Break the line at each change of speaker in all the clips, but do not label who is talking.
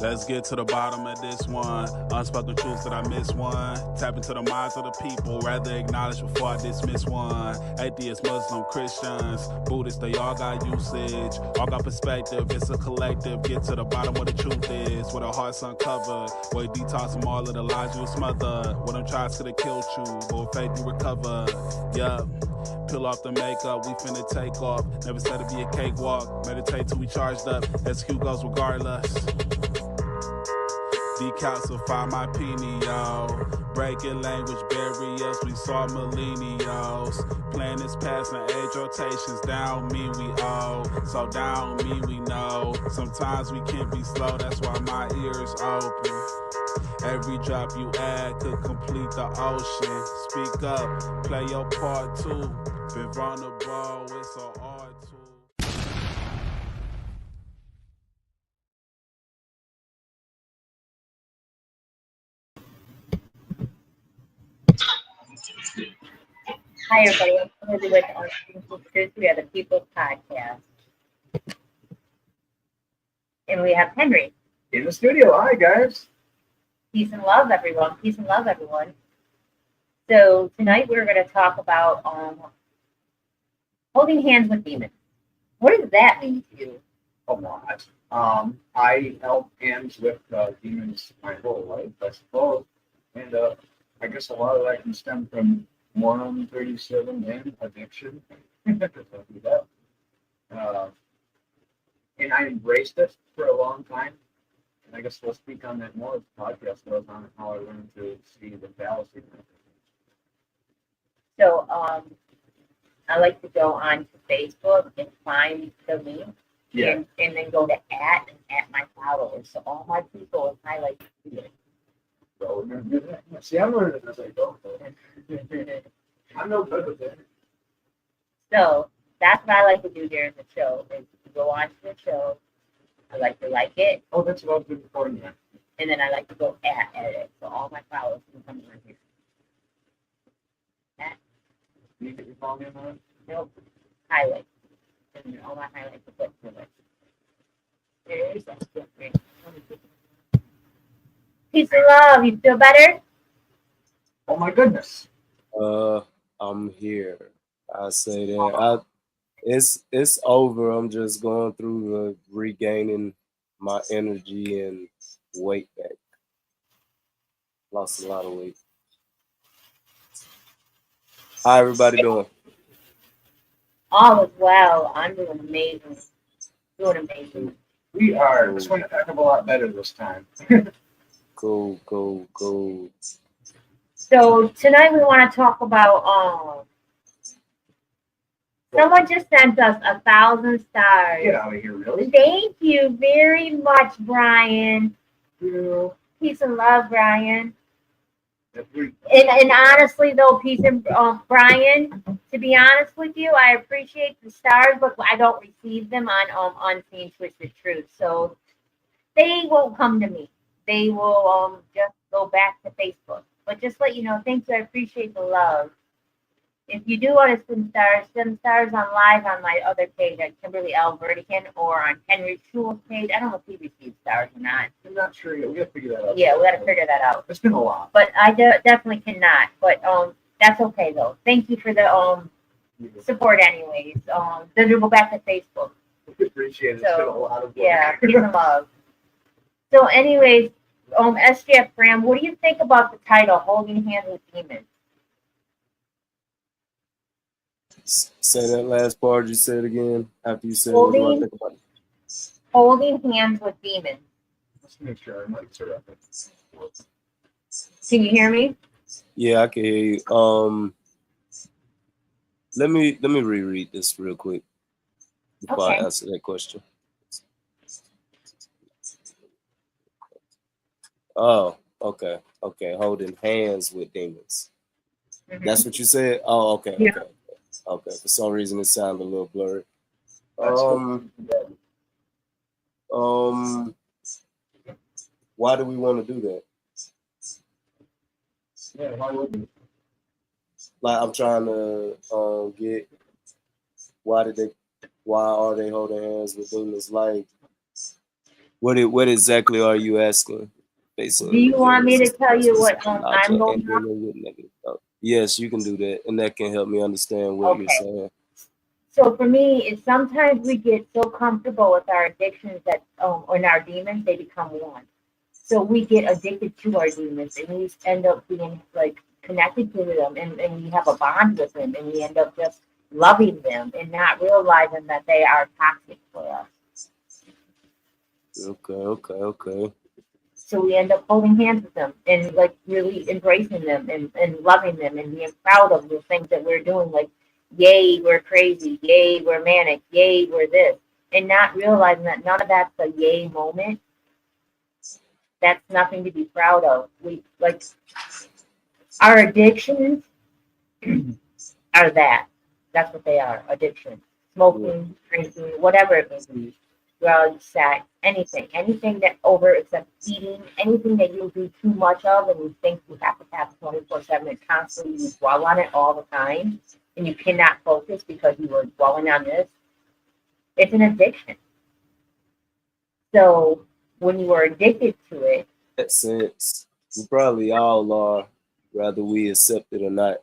Let's get to the bottom of this one. Unspoken truths that I miss one. Tap into the minds of the people, rather acknowledge before I dismiss one. Atheists, Muslim, Christians, Buddhists, they all got usage. All got perspective, it's a collective. Get to the bottom where the truth is. With our hearts uncovered. Where you detox from all of the lies you smothered. What them tries could have killed you, but with faith you recover. Yup. Peel off the makeup, we finna take off. Never said it'd be a cakewalk. Meditate till we charged up. Execute goes regardless. Decalcify my pineal. Breaking language barriers, we saw millennials. Planets passing age rotations, down me we owe. So down me we know. Sometimes we can be slow, that's why my ears open. Every drop you add could complete the ocean. Speak up, play your part too. Been vulnerable, it's so hard to.
Hi, everybody. I'm Lizzie with Unspeakable Truth. We are the People's Podcast. And we have Henry.
In the studio. Hi, guys.
Peace and love, everyone. Peace and love, everyone. So, tonight we're going to talk about holding hands with demons. What does that mean to you?
A lot. I held hands with demons my whole life, I suppose. And I guess a lot of that can stem from 137 and addiction. Because I do that. And I embraced it for a long time. And I guess we'll speak on that more as the podcast goes on, how I learned to see the fallacy.
So, I like to go on to Facebook and find the link.
Yeah.
And then go to at my followers. So, all my people highlight it.
So, see, I'm learning as I go. I'm no good with it.
So that's what I like to do during the show. Is to go on to the show. I like to like it,
Oh, that's what I was doing before now.
and then I like to go at it. So all my followers can come on here.
You get your phone in on it?
Nope. Highlight. And then all my highlights are put to it. There's that different. Peace and love. You feel better?
Oh my goodness.
I'm here. I say that. It's over. I'm just going through the regaining my energy and weight back. Lost a lot of weight. How everybody doing?
All is well. I'm doing amazing. Doing amazing.
We are. This went a heck of a lot better this time.
Cool.
So tonight we want to talk about someone just sent us 1,000 stars.
Get out of here, really?
Thank you very much, Brian. Peace and love, Brian. And honestly, though, peace and Brian. To be honest with you, I appreciate the stars, but I don't receive them on Unseen Twisted Truth. So they won't come to me. They will just go back to Facebook. But just let you know, thank you. I appreciate the love. If you do want to send stars on live on my other page at Kimberly L. Vertigan or on Henry Schul's page. I don't know if he receives stars or not.
I'm not sure yet. We got to figure that out.
Yeah, we got to figure that out.
It's been a lot.
But I definitely cannot. But that's okay though. Thank you for the support, anyways. Then we'll go back to Facebook.
We appreciate it.
So,
It's been a lot of work.
Yeah, peace and love. So, anyways, SJF Graham, what do you think about the title "Holding Hands with Demons"?
Say that last part you said again after you said what do I think about it?
Holding hands with demons.
Let's make sure our mics are up.
Can you hear me?
Yeah, I can hear you. Let me reread this real quick before I answer that question. Oh, okay. Holding hands with demons.
Mm-hmm.
That's what you said? Oh, okay.
Yeah.
Okay. For some reason it sounded a little blurry. Why do we want to do that?
Yeah, why would we?
Like I'm trying to get why are they holding hands with demons? Like What exactly are you asking?
Do you want me to tell you what
Not
I'm
your
going
ending
through?
with negative thought. Yes, you can do that, and that can help me understand what you're
Okay.
saying.
So for me, it's sometimes we get so comfortable with our addictions that, and our demons, they become one. So we get addicted to our demons, and we end up being like connected to them, and we have a bond with them, and we end up just loving them and not realizing that they are toxic for us.
Okay.
So we end up holding hands with them and like really embracing them and loving them and being proud of the things that we're doing. Like, yay, we're crazy. Yay, we're manic. Yay, we're this. And not realizing that none of that's a yay moment. That's nothing to be proud of. We like our addictions are that. That's what they are. Addictions. Smoking, drinking, whatever it may be. Drugs, sex, anything that over except eating, anything that you do too much of and you think you have to have 24/7 and constantly you dwell on it all the time and you cannot focus because you were dwelling on this, it's an addiction. So when you are addicted to it,
That sense, we probably all are, whether we accept it or not.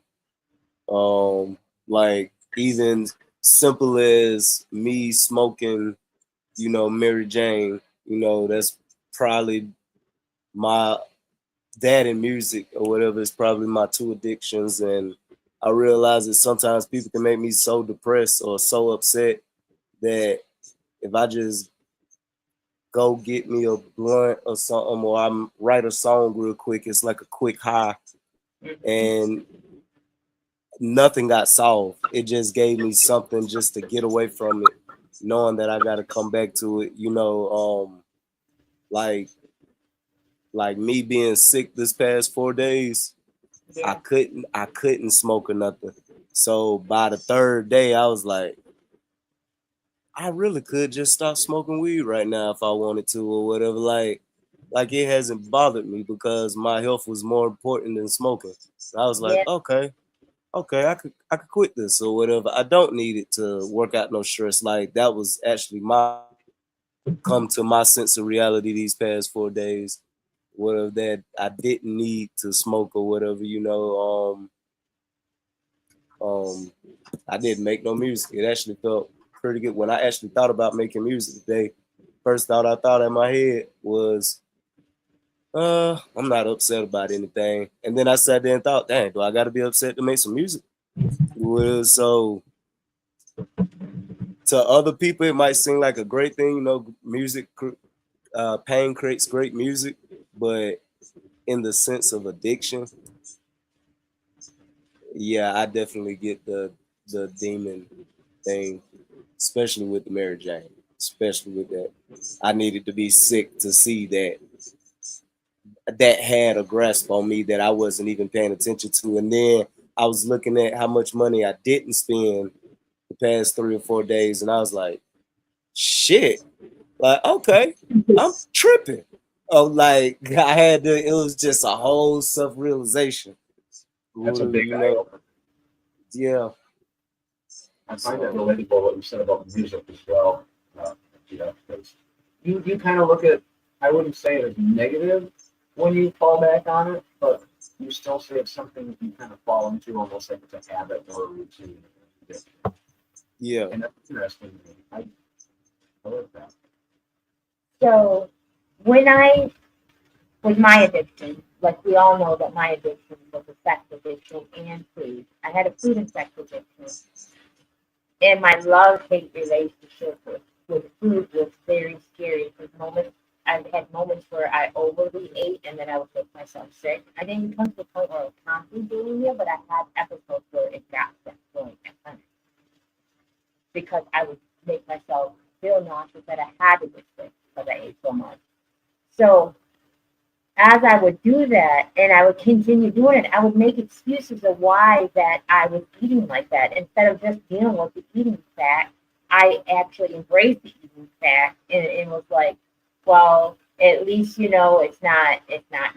Like even simple as me smoking, Mary Jane, that's probably my that and music or whatever is probably my two addictions. And I realize that sometimes people can make me so depressed or so upset that if I just go get me a blunt or something, or I write a song real quick, it's like a quick high, and nothing got solved. It just gave me something just to get away from it, knowing that I got to come back to it. Like me being sick this past 4 days, I couldn't smoke or nothing. So by the third day, I was like, I really could just stop smoking weed right now if I wanted to or whatever. Like it hasn't bothered me because my health was more important than smoking. So I was like,
yeah,
okay, I could quit this or whatever. I don't need it to work out no stress. Like that was actually my come to my sense of reality these past 4 days. Whatever that I didn't need to smoke or whatever. I didn't make no music. It actually felt pretty good when I actually thought about making music today. First thought I thought in my head was, I'm not upset about anything. And then I sat there and thought, dang, do I got to be upset to make some music? Well, so to other people, it might seem like a great thing, music, pain creates great music, but in the sense of addiction, yeah, I definitely get the demon thing, especially with the Mary Jane, especially with that. I needed to be sick to see that had a grasp on me that I wasn't even paying attention to. And then I was looking at how much money I didn't spend the past 3 or 4 days, and I was like, shit, like, okay, I'm tripping. Oh, like I had to, it was just a whole self-realization.
That's a big
You
eye
know,
opener.
yeah.
I find that relatable what you said about music as well. Because you kind of look at, I wouldn't say it as negative when you fall back on it, but you still say it's something that you kind of fall into almost like it's a habit or a routine.
Yeah.
And that's interesting to me. I like that.
so with my addiction, like we all know that my addiction was a sex addiction and food. I had a food and sex addiction. And my love-hate relationship with food was very scary because I've had moments where I overly ate and then I would make myself sick. I didn't come to the point where I was constantly doing it, but I had episodes where it got to that point at times because I would make myself feel nauseous that I had to get sick because I ate so much. So as I would do that and I would continue doing it, I would make excuses of why that I was eating like that. Instead of just dealing with the eating fact, I actually embraced the eating fact and was like, well, at least it's not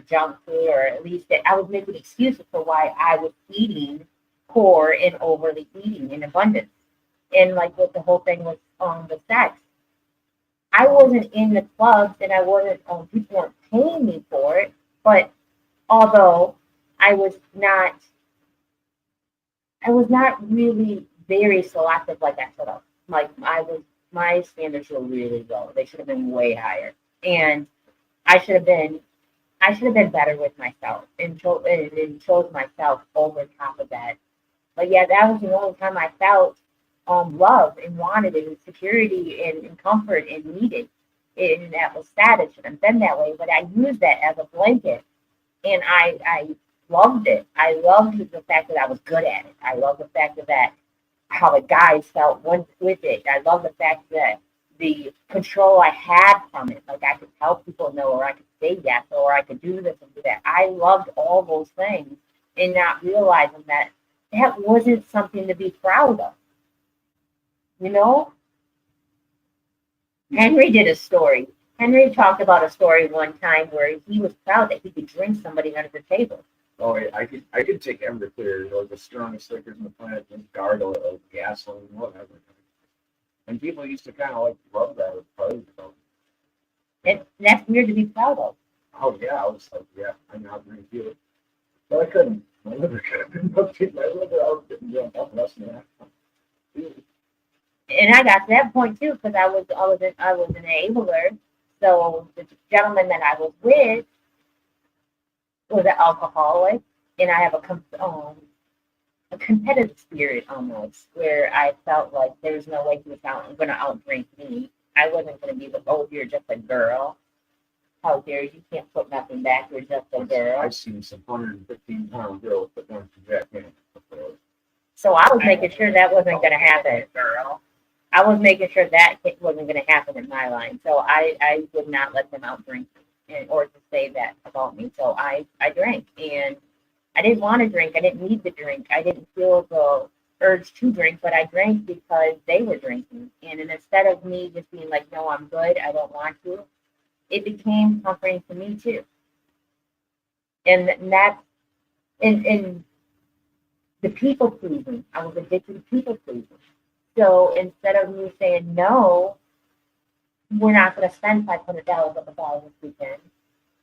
junk food, or at least I was making excuses for why I was eating poor and overly eating in abundance. And like with the whole thing with the sex, I wasn't in the clubs and I wasn't, people weren't paying me for it. But although I was not, I was not really very selective like I should have. Like my standards were really low. They should have been way higher. And I should have been, I should have been better with myself and chose myself over top of that. But yeah, that was the only time I felt love and wanted it and security and comfort and needed. And that was sad. It shouldn't have been that way, but I used that as a blanket, and I loved it. I loved the fact that I was good at it. I loved the fact that how the guys felt with it. I love the fact that the control I had from it, like I could tell people no, or I could say yes, or I could do this and do that. I loved all those things, and not realizing that that wasn't something to be proud of. You know, Henry did a story. Henry talked about a story one time where he was proud that he could drink somebody under the table.
Oh, I could take Everclear, or the strongest liquors on the planet, and gargle it, like gasoline, whatever. And people used to kind of like love that with parties about it.
And that's weird to be proud of.
Oh yeah, I was like, yeah, I now drink it. But I couldn't. My liver couldn't. My liver, I was getting drunk up less than that.
And I got to that point too because I was an enabler. So the gentleman that I was with was an alcoholic, and I have a competitive spirit almost, where I felt like there's no way he was going to outdrink me. I wasn't going to be the, oh, you're just a girl. How dare you? Can't put nothing back. You're just a girl.
I've seen some 115-pound girls put down some Jack Daniels before.
So I was making sure that wasn't going to happen, girl. I was making sure that wasn't going to happen in my line. So I would not let them outdrink me or to say that about me. So I drank, and I didn't want to drink. I didn't need the drink. I didn't feel the urge to drink, but I drank because they were drinking. And instead of me just being like, no, I'm good, I don't want to, it became comforting to me too. And that's in the people pleasing. I was addicted to people pleasing. So instead of me saying no, we're not going to spend $500 at the bar this weekend.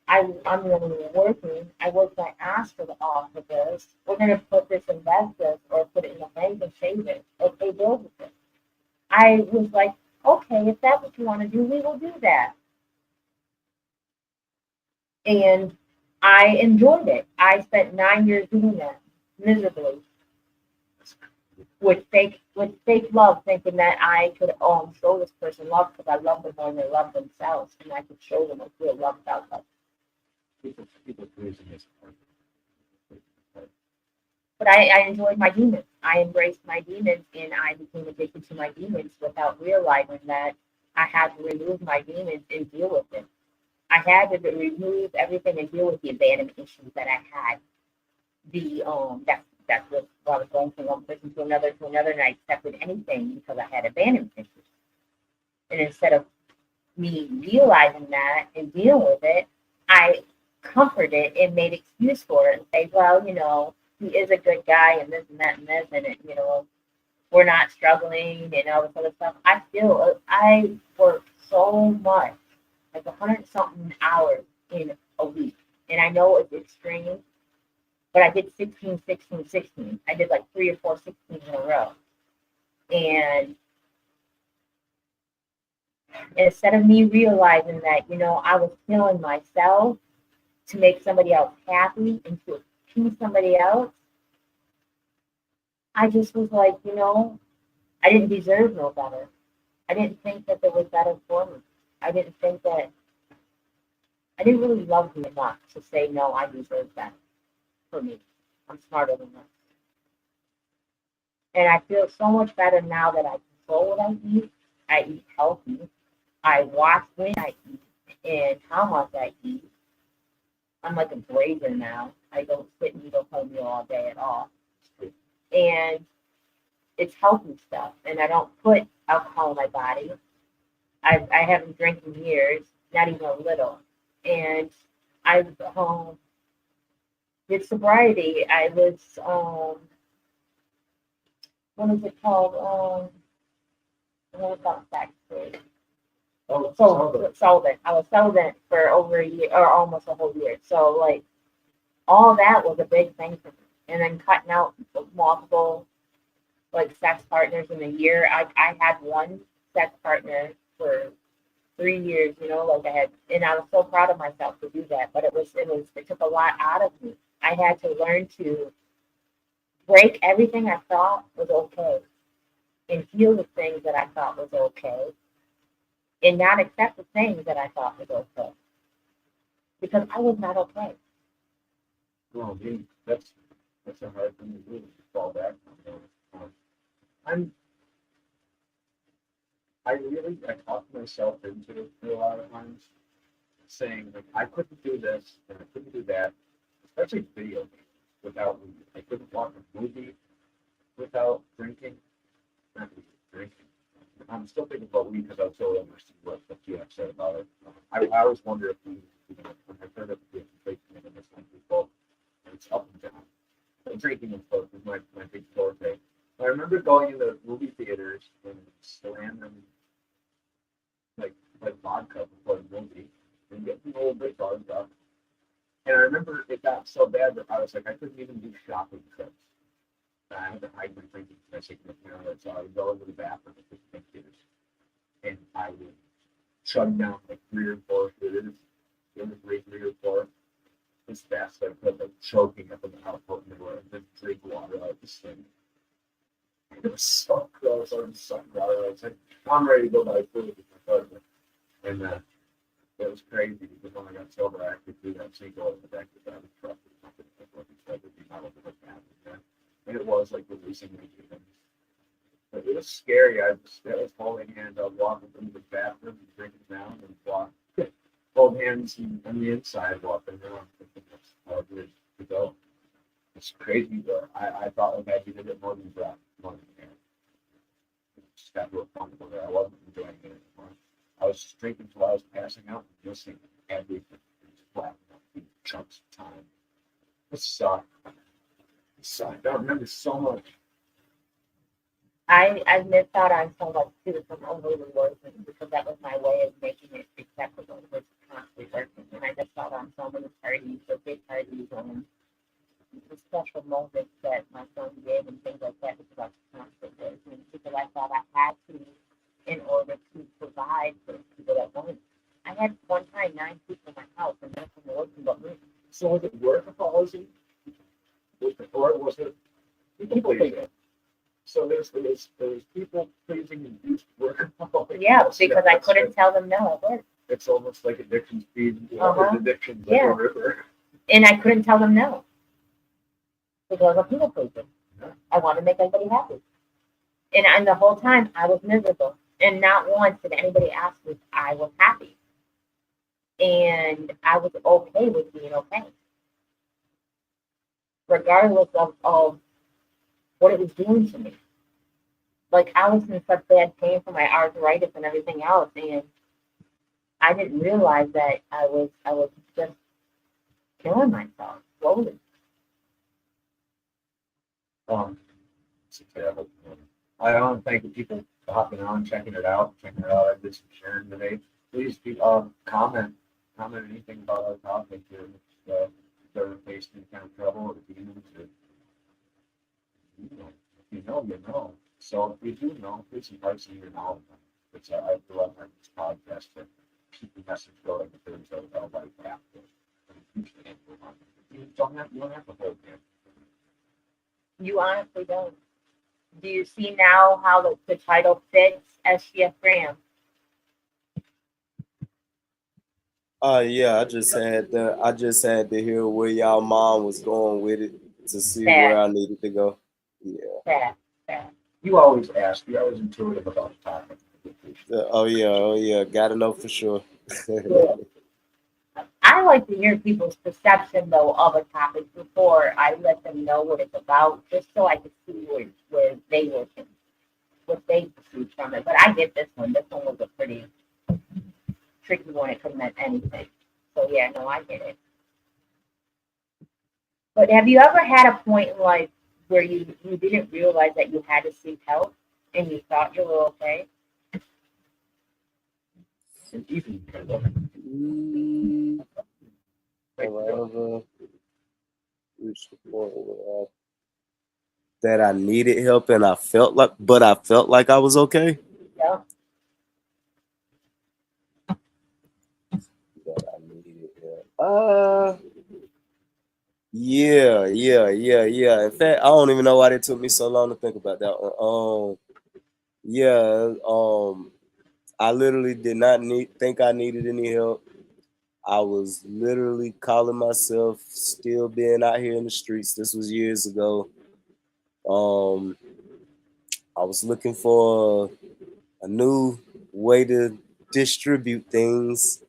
I'm really working. I worked my ass off for this. We're going to put this, invest this, or put it in a bank and save it, or pay bills with it. I was like, okay, if that's what you want to do, we will do that. And I enjoyed it. I spent 9 years doing that miserably with fake love, thinking that I could show this person love because I love them more than they love themselves, and I could show them a real love without love.
People pleasing is important.
But I enjoyed my demons. I embraced my demons, and I became addicted to my demons without realizing that I had to remove my demons and deal with it. I had to remove everything and deal with the abandonment issues that I had. That's what I was going from one person to another, and I accepted anything because I had abandonment issues. And instead of me realizing that and dealing with it, I comforted it and made excuse for it and say, well, he is a good guy and this and that and this, and it, we're not struggling and all this other stuff. I worked so much, like 100-something hours in a week. And I know it's extreme, but I did 16, 16, 16. I did like 3 or 4 16s in a row. And instead of me realizing that, I was killing myself to make somebody else happy and to appease somebody else, I just was like, I didn't deserve no better. I didn't think that there was better for me. I didn't really love me enough to say, no, I deserve that for me. I'm smarter than that. And I feel so much better now that I control what I eat. I eat healthy. I watch when I eat and how much I eat. I'm like a grazer now. I don't sit and eat a whole meal all day at all. And it's healthy stuff. And I don't put alcohol in my body. I haven't drank in years, not even a little. And I did sobriety. I was, what is it called? I don't know about backstage.
Oh,
sold it. I was sold it for over a year or almost a whole year. So like all that was a big thing for me. And then cutting out multiple like sex partners in a year. I had one sex partner for 3 years, like I had, and I was so proud of myself to do that. But it took a lot out of me. I had to learn to break everything I thought was okay and heal the things that I thought was okay and not accept the things that I thought was okay because I was not okay.
Well, that's a hard thing to do. To fall back on. I talked myself into it a lot of times, saying like I couldn't do this and I couldn't do that, especially video games without movie. I couldn't watch a movie without drinking. Not even drinking. I'm still thinking about weed because I was so interested in what you have said about it. I always wonder if when I heard of the drinking in this country, well, it's up and down. But drinking is my big forte. I remember going into movie theaters and slamming like vodka before the movie and getting a little bit buzzed up. And I remember it got so bad that I was like, I couldn't even do shopping trips. I had to hide my drinking from my significant other, so I would go into the bathroom at the theaters and I would chug down like 3 or 4 beers, 3 or 4, as fast as I could, like choking up in the output and then drink water out of the sink. It was so gross. I was sucking water. I was like, I'm ready to go buy food with my cousin. And it was crazy because when I got sober, I actually threw that single in the back of the truck or something like what he said would be out of the bathroom. And it was like releasing my demons. But it was scary. I was holding hands. I was walking from the bathroom and drinking down and hold hands on the inside walking around thinking that's how good to go. It's crazy, but I thought like I did it more than that. Just got to a point where I wasn't enjoying it anymore. I was just drinking until I was passing out and missing everything. Flat chunks of time. It sucked. I don't remember so much.
I missed out on so much too from overly working because that was my way of making it acceptable was constantly working. And I missed out on so many parties, so big parties and the special moments that my son did and things like that because I was constantly working because I thought I had to in order to provide for the people that wanted. I had one time 9 people in my house and nothing working but me.
So was it workaholism? Or was it people pleasing? So there's people pleasing induced workaholism.
Yeah, because I couldn't tell them no at work.
It's almost like addiction speed. Addiction like a river.
And I couldn't tell them no. Because I'm people pleaser. Yeah. I want to make everybody happy. And the whole time I was miserable. And not once did anybody ask me if I was happy. And I was okay with being okay. Regardless of what it was doing to me. Like I was in such bad pain from my arthritis and everything else. And I didn't realize that I was just killing myself slowly.
I want to thank the people hopping on, checking it out. I did some sharing today. Please comment anything about our topic here. If they're facing any kind of trouble or demons or if you know. So if you do know, please invite some of your knowledge. Which I feel like this podcast to keep the message going if there's a life after. You don't have to hold it.
You honestly don't. Do you see now how the title fits SGF Graham?
Yeah, I just had to hear where y'all mom was going with it to see where I needed to go. Yeah.
Fair.
You always ask. You're always intuitive about the topic.
Oh yeah. Gotta know for sure.
Yeah. I like to hear people's perception though of a topic before I let them know what it's about, just so I can see where they were, what they perceived from it. But I get this one. This one was a pretty tricky one. It could have meant anything. So yeah, no, I get it. But have you ever had a point in life where you didn't realize that you had to seek help and you thought you were okay?
And even kind of
Have I ever reached the point where that I needed help and I felt like I was okay?
Yeah.
That I needed help. Yeah. In fact, I don't even know why it took me so long to think about that one. I literally did not think I needed any help. I was literally calling myself still being out here in the streets. This was years ago. I was looking for a new way to distribute things,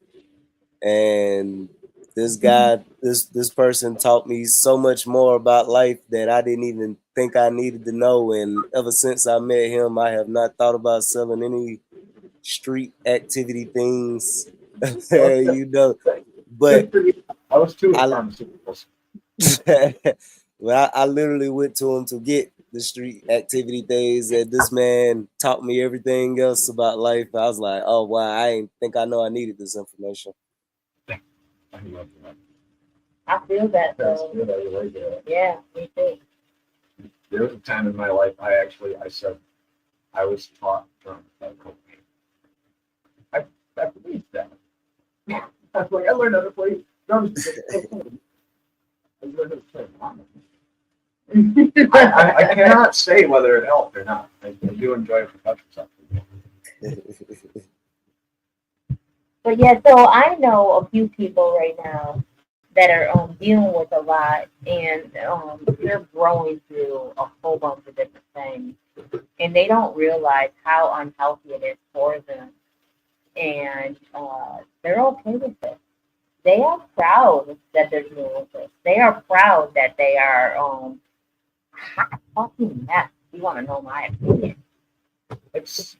and this guy, this person taught me so much more about life that I didn't even think I needed to know. And ever since I met him, I have not thought about selling any street activity things. You know, but
I was too
I
pharmaceuticals.
well, I literally went to him to get the street activity things, and this man taught me everything else about life. I was like, oh wow, I ain't think I know I needed this information.
I love that.
I feel that
That's
though.
good. I relate to that.
Yeah, me too.
There was a time in my life I said I was taught from cocaine. I believe that. I was like, I learned how to play drums. I learned how to play I cannot say whether it helped or not. I do enjoy percussion stuff.
But yeah, so I know a few people right now that are dealing with a lot, and they're growing through a whole bunch of different things, and they don't realize how unhealthy it is for them, and they're okay with it. They are proud that they're dealing with this. They are proud that they are hot fucking mess. You want to know my opinion?
It's,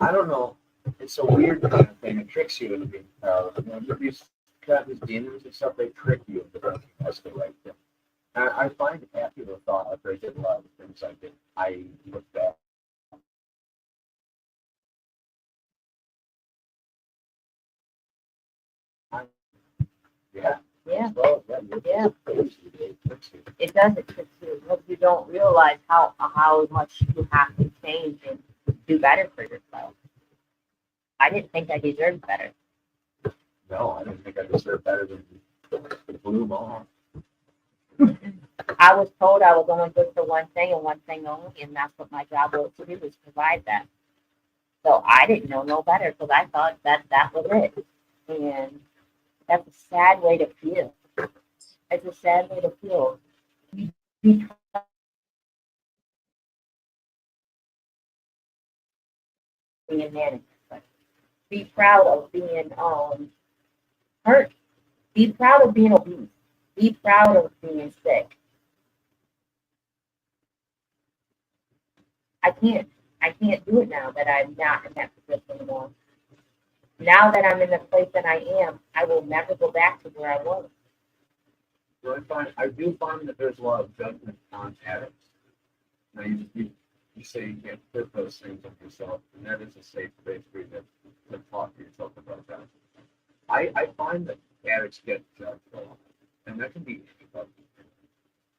I don't know. It's a weird kind of thing. It tricks you into being proud. These demons and stuff, they trick you into thinking that's the right thing. And I find after the thought after I did a lot of the things I did, I look back. Yeah.
Yeah.
Well,
Yeah.
it tricks you.
It does. It tricks you because you don't realize how much you have to change and do better for yourself. I didn't think I deserved better.
No, I didn't think I deserved better than the blue ball.
I was told I was only good for one thing and one thing only, and that's what my job was to do, was provide that. So I didn't know no better because I thought that was it. And that's a sad way to feel. It's a sad way to feel. Be being managed. Be proud of being hurt. Be proud of being obese. Be proud of being sick. I can't do it now that I'm not in that position anymore. Now that I'm in the place that I am, I will never go back to where I was.
So I do find that there's a lot of judgment on addicts. Now you say you can't put those things on yourself, and that is a safe place for you to talk to yourself about that. I find that addicts get judged a lot, and that can be about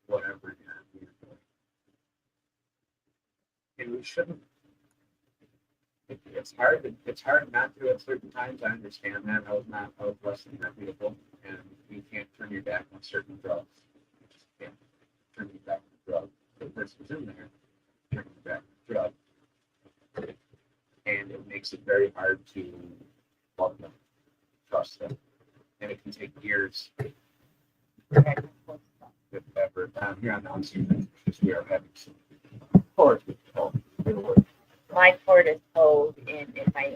whatever you're doing. And we shouldn't. It's hard not to at certain times. I understand that. I was less than that beautiful, and you can't turn your back on certain drugs. You just can't turn your back on the drug. The person's in there, turning your back on the drug, and it makes it very hard to love them, trust them, and it can take years. If ever down here on the unseen, because we are having some court with
My cord is cold and my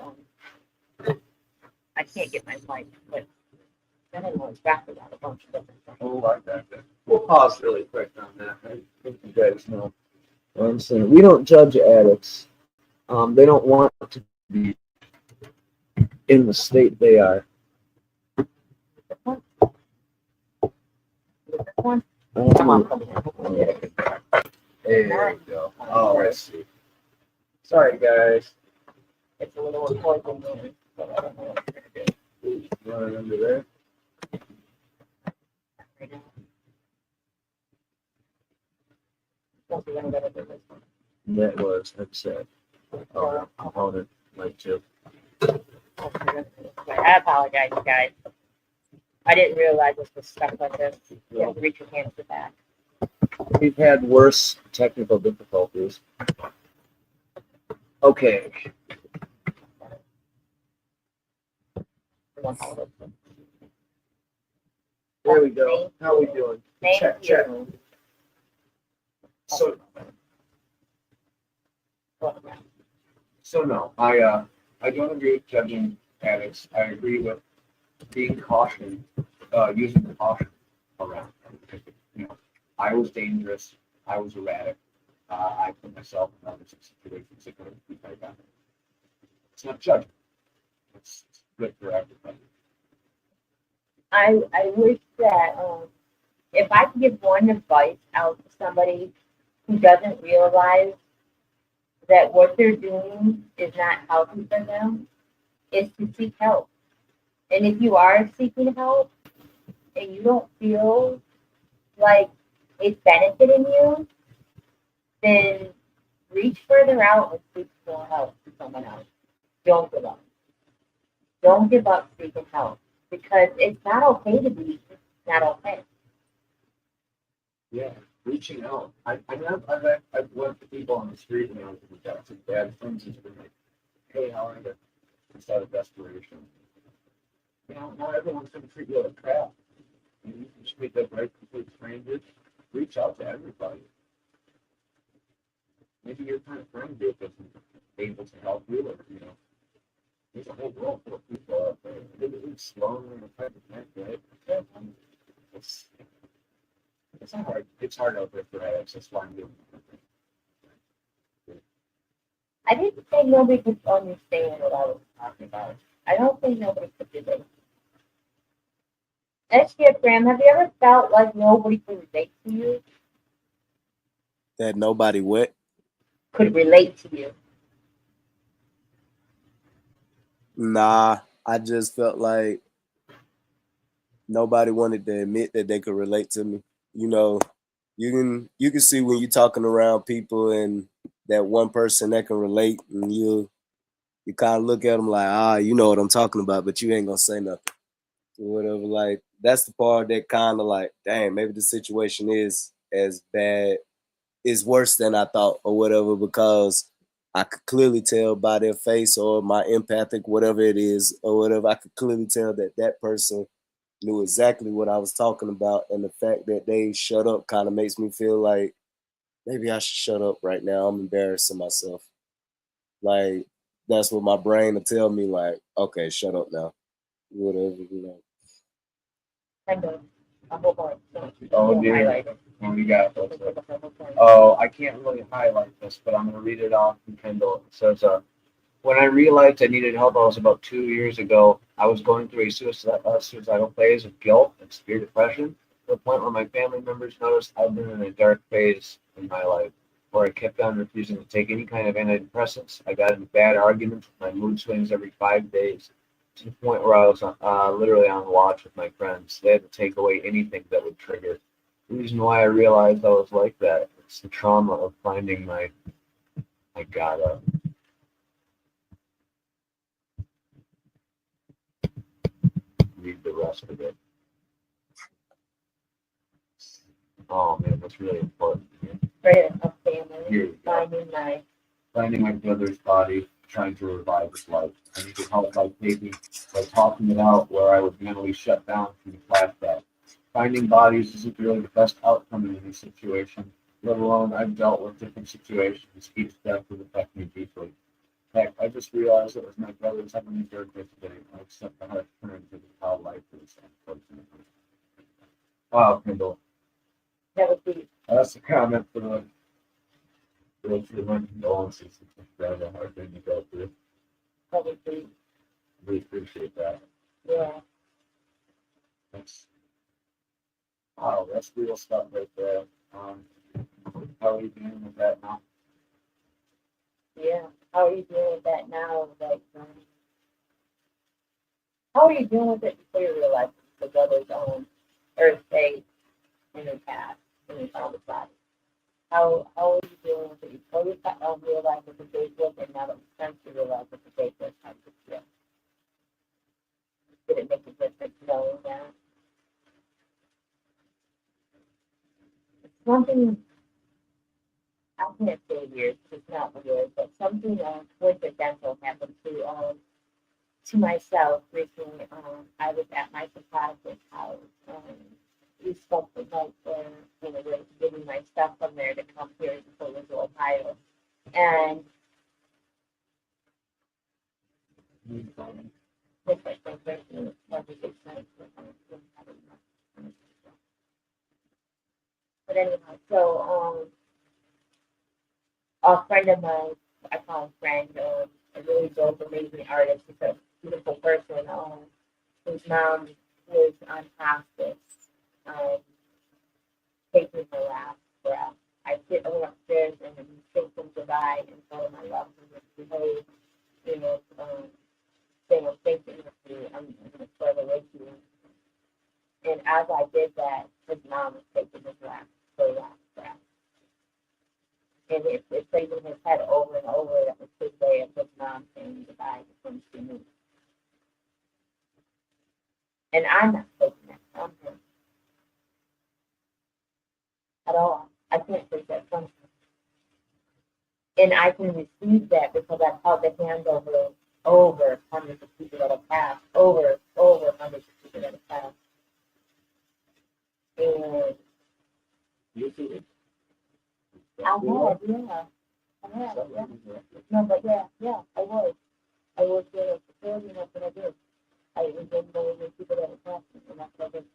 I can't get my mic, but then I know exactly about a bunch of different things.
Oh, like that. We'll pause really quick on that. I think you guys know what I'm saying. We don't judge addicts. They don't want to be in the state they are.
Come on.
There we go. Oh, I see. Sorry, guys.
It's a little important. So I don't know what we're gonna do
Running under there.
right now. Don't be gonna do this one.
That was upset. Oh, component like two.
I apologize, you guys. I didn't realize this was stuff like this. You have to reach your hands to that.
We've had worse technical difficulties. Okay. There we go. How we doing?
Thank
Check,
you.
check. So, no, I don't agree with judging addicts. I agree with being caution, using caution around them. You know, I was dangerous. I was erratic. I put myself in other situations that could be very bad. It's not judging. It's good for everybody.
I wish that if I could give one advice out to somebody who doesn't realize that what they're doing is not healthy for them, is to seek help. And if you are seeking help and you don't feel like it's benefiting you, then reach further out and seek more help from someone else. Don't give up. Don't give up seeking help because it's not okay to be not okay.
Yeah, reaching out. I've went to people on the street and I've got some bad friends who's been like, hey, how are you? Instead of desperation. You know, not everyone's going to treat you like crap. You can speak up right complete strangers. Reach out to everybody. Maybe your kind of friend group isn't able to help you, or, you know, there's a whole world full of people out there. It's lonely and a type of thing, right? It's hard. It's hard out there for addicts. That's why I'm doing it.
I didn't say nobody could understand what I was talking about. I don't think nobody could do it. SJ Graham, have you ever felt like nobody could relate to you?
That nobody what?
Could relate to you.
Nah, I just felt like nobody wanted to admit that they could relate to me. You know, you can see when you're talking around people and that one person that can relate, and you kind of look at them like, you know what I'm talking about, but you ain't gonna say nothing or whatever. Like that's the part that kind of like, dang, maybe the situation is as bad, is worse than I thought or whatever, because I could clearly tell by their face or my empathic, whatever it is or whatever, I could clearly tell that that person knew exactly what I was talking about. And the fact that they shut up kind of makes me feel like maybe I should shut up right now. I'm embarrassing myself. Like that's what my brain will tell me, like, okay, shut up now. Whatever, you know.
Kind of. A whole bunch.
Oh, dear.
Highlight it.
What we got? Oh, I can't really highlight this, but I'm going to read it off from Kindle. It says, when I realized I needed help, I was about 2 years ago. I was going through a suicidal phase of guilt and severe depression, to the point where my family members noticed I've been in a dark phase in my life, where I kept on refusing to take any kind of antidepressants. I got into bad arguments with my mood swings every 5 days, to the point where I was literally on watch with my friends. They had to take away anything that would trigger. The reason why I realized I was like that, it's the trauma of finding I gotta read the rest of it. Oh man, that's really important.
Right, a family.
Here we go.
Finding
My brother's body, trying to revive his life. I needed help by talking it out, where I was mentally shut down from the flashback. Finding bodies isn't really the best outcome in any situation, let alone I've dealt with different situations. Each death would affect me deeply. In fact, I just realized it was my brother's having a birthday today. I accept the hard turn to the child life is, unfortunately. Wow, Kendall.
that would be
That's a comment for the condolences. That's a hard thing to go through.
probably,
We appreciate that.
yeah.
Wow, that's real stuff right there. How are you doing with that now?
Yeah. How are you doing with that now? Like, How are you dealing with it before you realize the brother's own earth day in your past when you found his body? How are you dealing with it before you realize it's a big book and now that since you realize it's a big book, how does it feel? Did it make a difference knowing that? It's something I can't say weird, it's not weird, but something coincidental happened to myself recently. I was at my psychiatrist's house. We spoke the night there, we're getting my stuff from there to come here to Toledo, Ohio. And but anyhow, so a friend of mine, I call him friend, a really dope, amazing artist, he's a beautiful person, whose mom was on hospice, taking her last breath. I went upstairs and said some goodbye and told him I love him and behave, saying I'm thinking of you, I'm going to forever with you. And as I did that, his mom was taking his her last breath. And it's raising his head over and over. That was his way of his mom saying goodbye to him to me. And I'm not taking that from him at all. I can't take that from him. And I can receive that because I've held the hand over hundreds of people that have passed, over hundreds of people that have passed. And I had, yeah. No, but yeah, I was. I was there facility and that's what I did. I was in the people that have passed and that's what I did.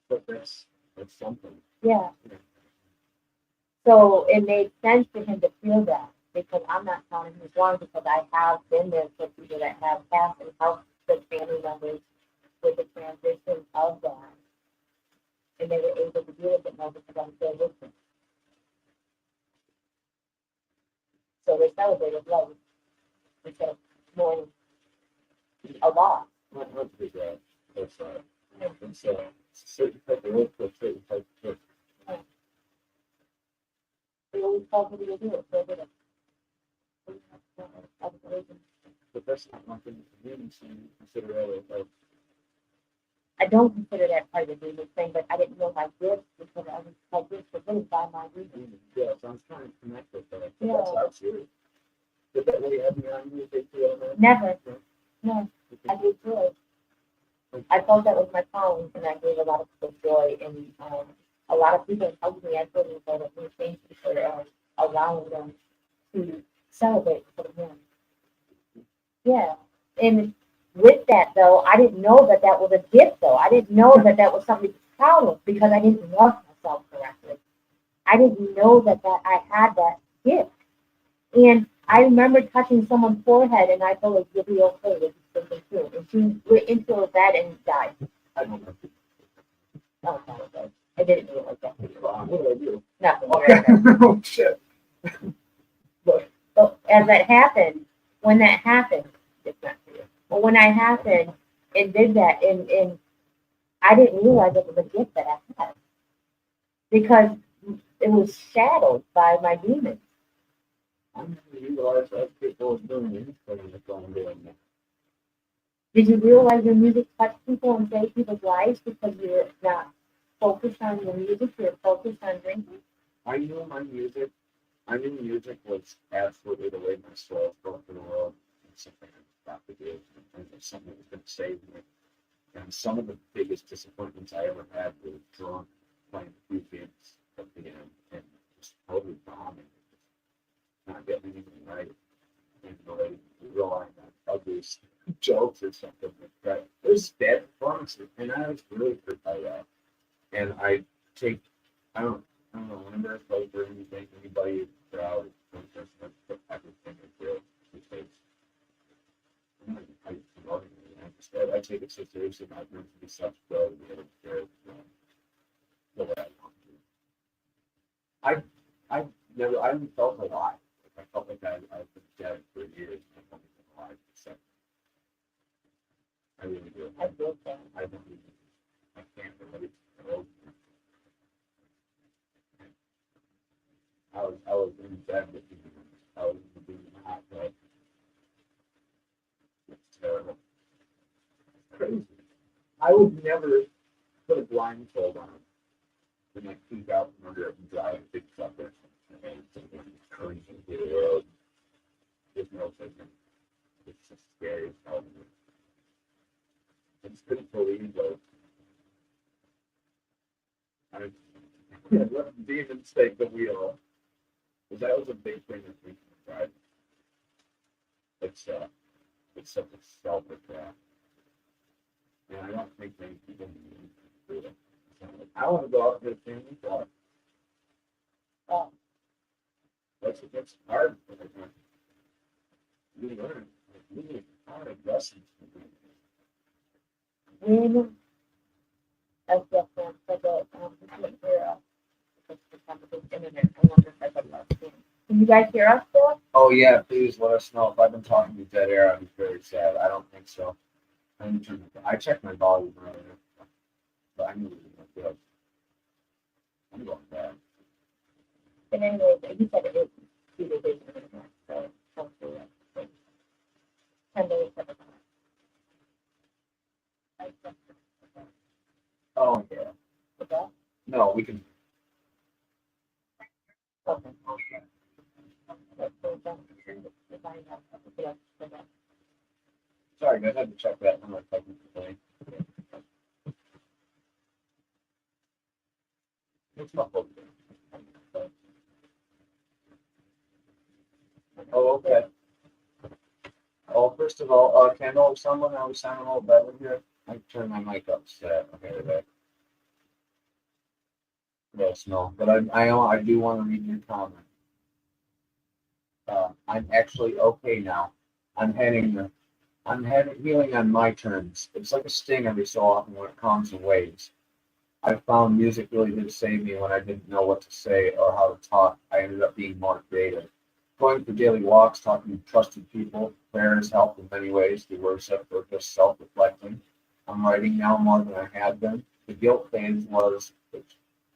But that's something.
Yeah. So it made sense for him to feel that because I'm not telling him he's wrong because I have been there for people that have passed and helped the family members with the transition of that. And they were able to deal with it more because I'm still with them. So they celebrated love instead of mourning a loss.
Not to be that. That's it's a certain type of work for a certain type of work.
They always told me to do it, so I did it.
But that's not nothing to consider other like
I don't consider that part of the music thing, but I didn't know my gifts because I was my gifts were really by my reason.
yeah, so I'm trying to connect with that.
Yeah.
That's absolutely. Did that really have me on you?
Never. No. I did good. I felt that was my calling, and I gave a lot of people joy, and a lot of people helped me. I told them that we thank you for allowing them to celebrate for him. Yeah, and with that though, I didn't know that was a gift though. I didn't know that was something to be proud of because I didn't love myself correctly. I didn't know that I had that gift, and I remember touching someone's forehead, and I felt like you'll be okay with something too. And she went into her bed and died.
I don't know.
Oh, okay. I didn't do it like that.
What did I do?
Nothing.
Oh shit.
So as that happened, when that happened, it's not for you. But when I happened and did that, and I didn't realize it was a gift that I had because it was shadowed by my demons.
I didn't realize that people was doing anything that's going doing that.
Did you realize your music touched people and saved people's lives because you're not focused on your music, you're focused on drinking?
I knew music was absolutely the way my soul felt for the world. It's something I got to do, and it's something that was going to save me. And some of the biggest disappointments I ever had were drunk, playing a few games at the end, and just totally bombing, not getting anything right, and really relying on ugly jokes or something like that. It was bad performances, and I was really hurt by that. And I don't know, whenever I play for anything, anybody crowd, put everything into it because I take it so seriously, not meant to be such good, to be able to share the way I want to. I haven't felt alive. I felt like I've been dead for years and I've only been alive for 7. I really do.
I feel that.
I don't even, I can't relate to the old. I was in bed with you. I was in the hot tub. It's terrible. It's crazy. I would never put a blindfold on and like peek out from under it and drive a big truck or something. And it's crazy through the road. There's no thinking. It's just scary as hell. It's couldn't believe though. I let demons take the wheel. Because that was a big thing that we tried. It's such a selfish act. And I don't think many people do it. I want to go out and get a family car. Oh. That's hard for the time. You learn. You need hard lessons.
When I guess for the internet, I wonder if I could love you. Can you guys hear us still?
Oh yeah, please let us know if I've been talking to dead air. I'm very sad. I don't think so. I checked my volume earlier, but I knew it was good. I'm going bad.
And anyway, you said it is 2 days in the internet, so hopefully that's 10 days of it.
Oh yeah.
Okay?
No, we can.
Okay. That's so done. If I have to get up for that.
Sorry, guys, I had to check that on my technical thing. It's not both. Oh, okay. Oh, first of all, Kendall, someone I was sounding a little better here. I turned my mic up set. Okay, there. Yes, no, but I do want to read your comment. I'm actually okay now. I'm healing on my terms. It's like a sting every so often when it comes in waves. I found music really did save me when I didn't know what to say or how to talk. I ended up being more creative. Going for daily walks, talking to trusted people, prayer has helped in many ways through worship or just self-reflecting. I'm writing now more than I had been. The guilt phase was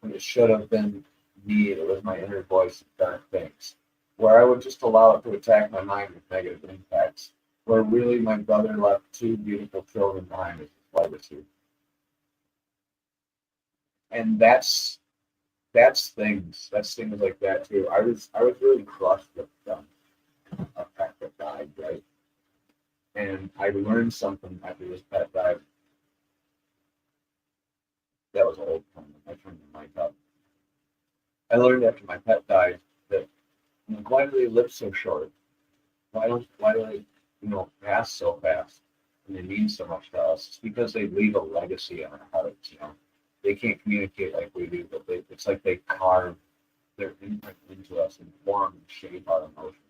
when it should have been me. It was my inner voice of dark things, where I would just allow it to attack my mind with negative impacts. Where really my brother left 2 beautiful children behind as his legacy. And that's things. That's things like that too. I was really crushed with a pet that died, right? And I learned something after this pet died. That was an old comment. I turned the mic up. I learned after my pet died that why do they live so short? Why do they pass so fast? And they mean so much to us. It's because they leave a legacy on our hearts, They can't communicate like we do, but it's like they carve their imprint into us and form and shape our emotions.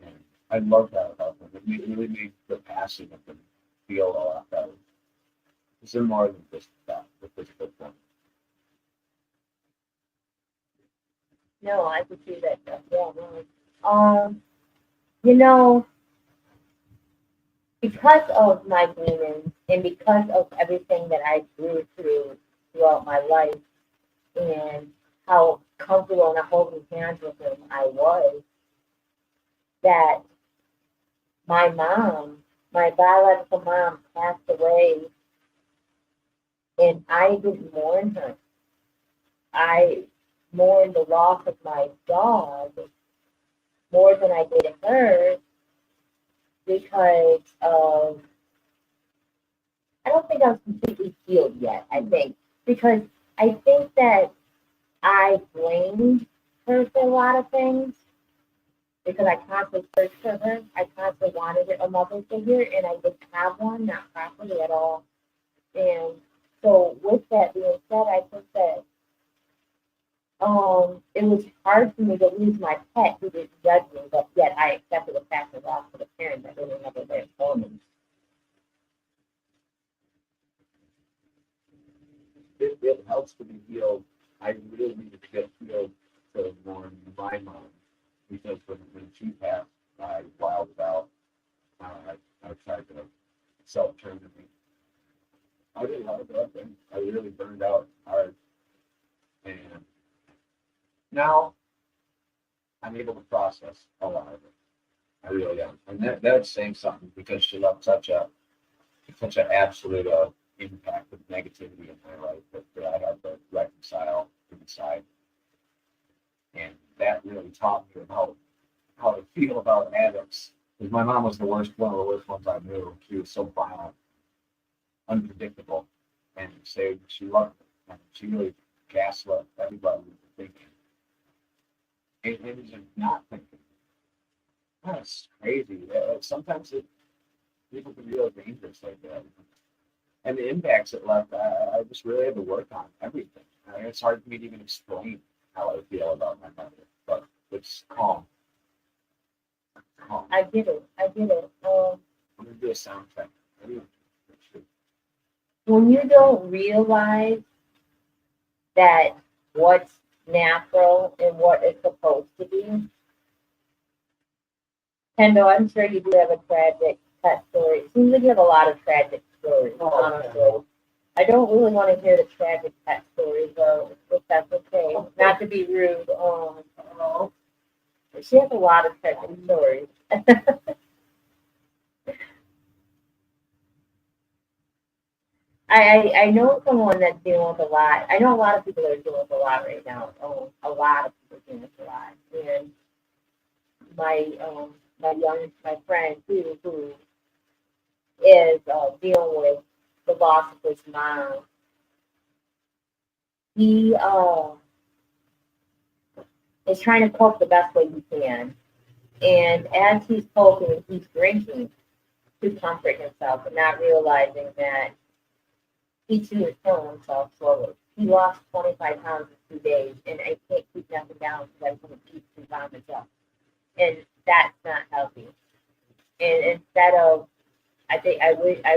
And I love that about them. It really made the passing of them feel a lot better. Because they're more than just that, the physical form.
No, I could see that. Yeah, no. Because of my demons and because of everything that I grew throughout my life and how comfortable and holding hands with him I was, that my biological mom passed away and I didn't mourn her. I mourned the loss of my dog more than I did her because of, I don't think I was completely healed yet, because I think that I blamed her for a lot of things because I constantly searched for her. I constantly wanted a mother figure and I didn't have one, not properly at all. And so with that being said, I think that it was hard for me to lose my pet who didn't judge me, but yet I accepted the fact of loss of the parent that really never there for me.
It helps to be healed. I really needed to get healed to mourn my mom because when she passed, I wilded out. I tried to self-tournament. I did a lot of that, and I really burned out hard. And now I'm able to process a lot of it. I really am. And that's saying something because she left such an absolute impact of negativity in my life that I had to reconcile inside. And that really taught me about how to feel about addicts. Because my mom was one of the worst ones I knew. She was so violent, unpredictable, and she loved it. And she really gaslit everybody into thinking. It was not thinking. That's crazy. Sometimes people can be real dangerous like that. And the impacts it left, I just really had to work on everything. It's hard for me to even explain how I feel about my mother, but it's calm. Calm.
I get it.
I'm gonna do a soundtrack.
When you don't realize that what's natural and what is supposed to be, Kendall, I'm sure you do have a tragic pet story. It seems like you have a lot of tragic stories, honestly. I don't really want to hear the tragic pet stories, though, if that's okay. Not to be rude. She has a lot of tragic stories. I know someone that's dealing with a lot. I know a lot of people that are dealing with a lot right now. A lot of people dealing with a lot. And my friend too, who is dealing with the loss of his mom. He is trying to cope the best way he can, and as he's coping, he's drinking to comfort himself, and not realizing that he too is killing himself slowly. He lost 25 pounds in 2 days, and I can't keep nothing down because I want to keep some vomits up, and that's not healthy. And instead of, I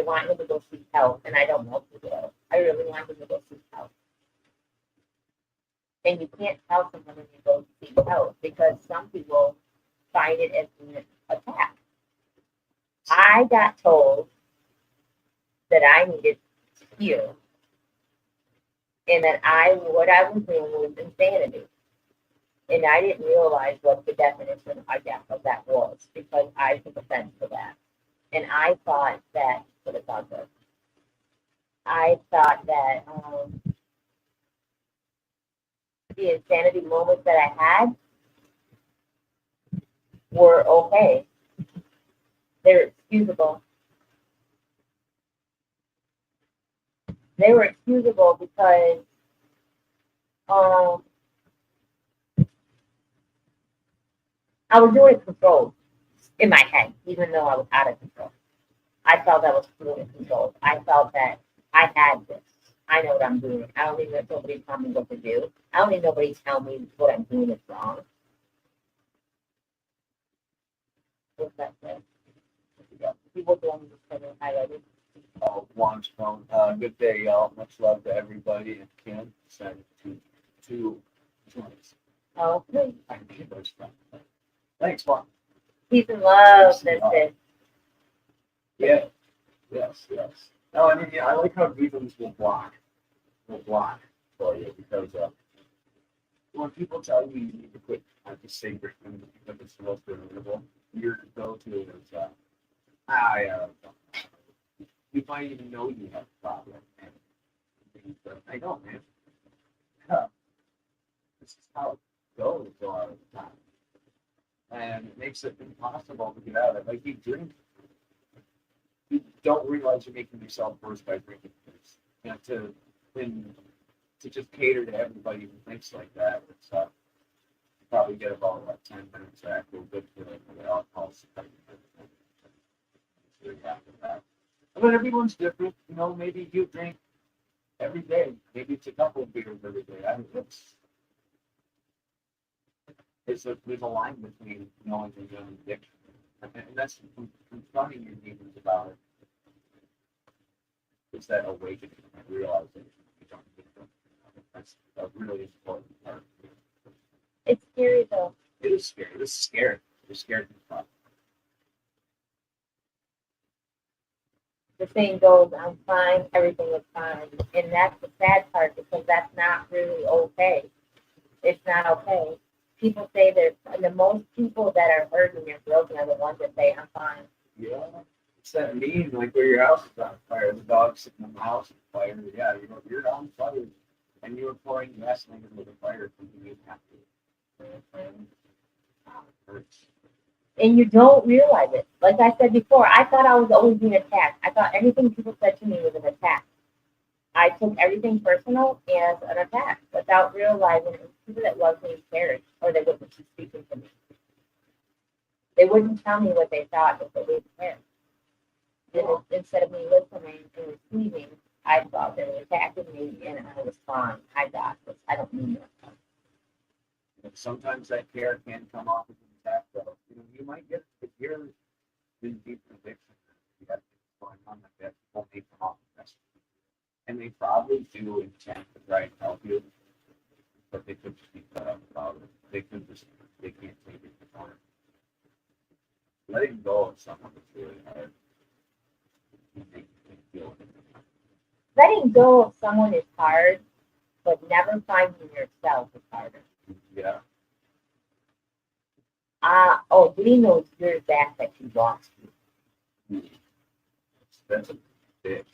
want him to go seek help, and I don't know if he will. I really want him to go seek help. And you can't tell someone when you go seek help because some people find it as an attack. I got told that I needed to heal, and that what I was doing was insanity. And I didn't realize what the definition, I guess, of that was because I took offense to that. And I thought that, I thought that the insanity moments that I had were okay. They're excusable. They were excusable because I was doing it controlled in my head, even though I was out of control. I felt I was doing control. I felt that I had this. I know what I'm doing. I don't need nobody tell me what to do. I don't need nobody tell me what I'm doing is wrong. What's that say? People don't understand it highlighted.
Launch phone. Good day, y'all. Much love to everybody. And Kim sent two joints.
Okay.
I need those stuff. Thanks, Mom.
Peace and love. That's it.
Yeah. Yes. No, I mean, I like how demons will block for you because when people tell you need to quit the sacred thing because it's the most relatable, your go-to is you might even know you have a problem. And I don't, man. Yeah. This is how it goes a lot of the time. And it makes it impossible to get out of it. Like you drink, you don't realize you're making yourself worse by drinking things. To just cater to everybody who thinks like that. It's probably get about 10 minutes of actual good feeling for the alcohol. But everyone's different, maybe you drink every day. Maybe it's a couple of beers every day. I mean, there's a line between knowing and doing addiction. And that's confronting your demons about it. It's that awakening and realizing you don't need them. That's a really important part.
It's scary though.
It is scary. It is scary. You're scared to talk.
the saying goes, I'm fine, everything is fine. And that's the sad part because that's not really okay. It's not okay. People say that the most people that are hurting and broken are the ones that say, I'm fine.
Yeah. It's that meme, like where your house is on fire, the dog's sitting in the house on fire. Yeah, you're on fire. And you were pouring gasoline into the fire thinking you have to. Hurts.
And you don't realize it. Like I said before, I thought I was always being attacked. I thought everything people said to me was an attack. I took everything personal as an attack without realizing it was people that loved me and cared, or they wouldn't be speaking to me. They wouldn't tell me what they thought if they didn't care. And instead of me listening and receiving, I thought they were attacking me, and I was fine. I got this. I don't need that.
Sometimes that care can come off as an attack, though. You might get, if you're in deep addiction, you have things going on like that, people may come off as best. And they probably do intend to try and help you, but they could just be cut up about it. They can't take it anymore. Letting go of someone is really hard.
Letting go of someone is hard, but never finding yourself is harder.
Yeah.
We know years back that you lost you.
That's a bitch.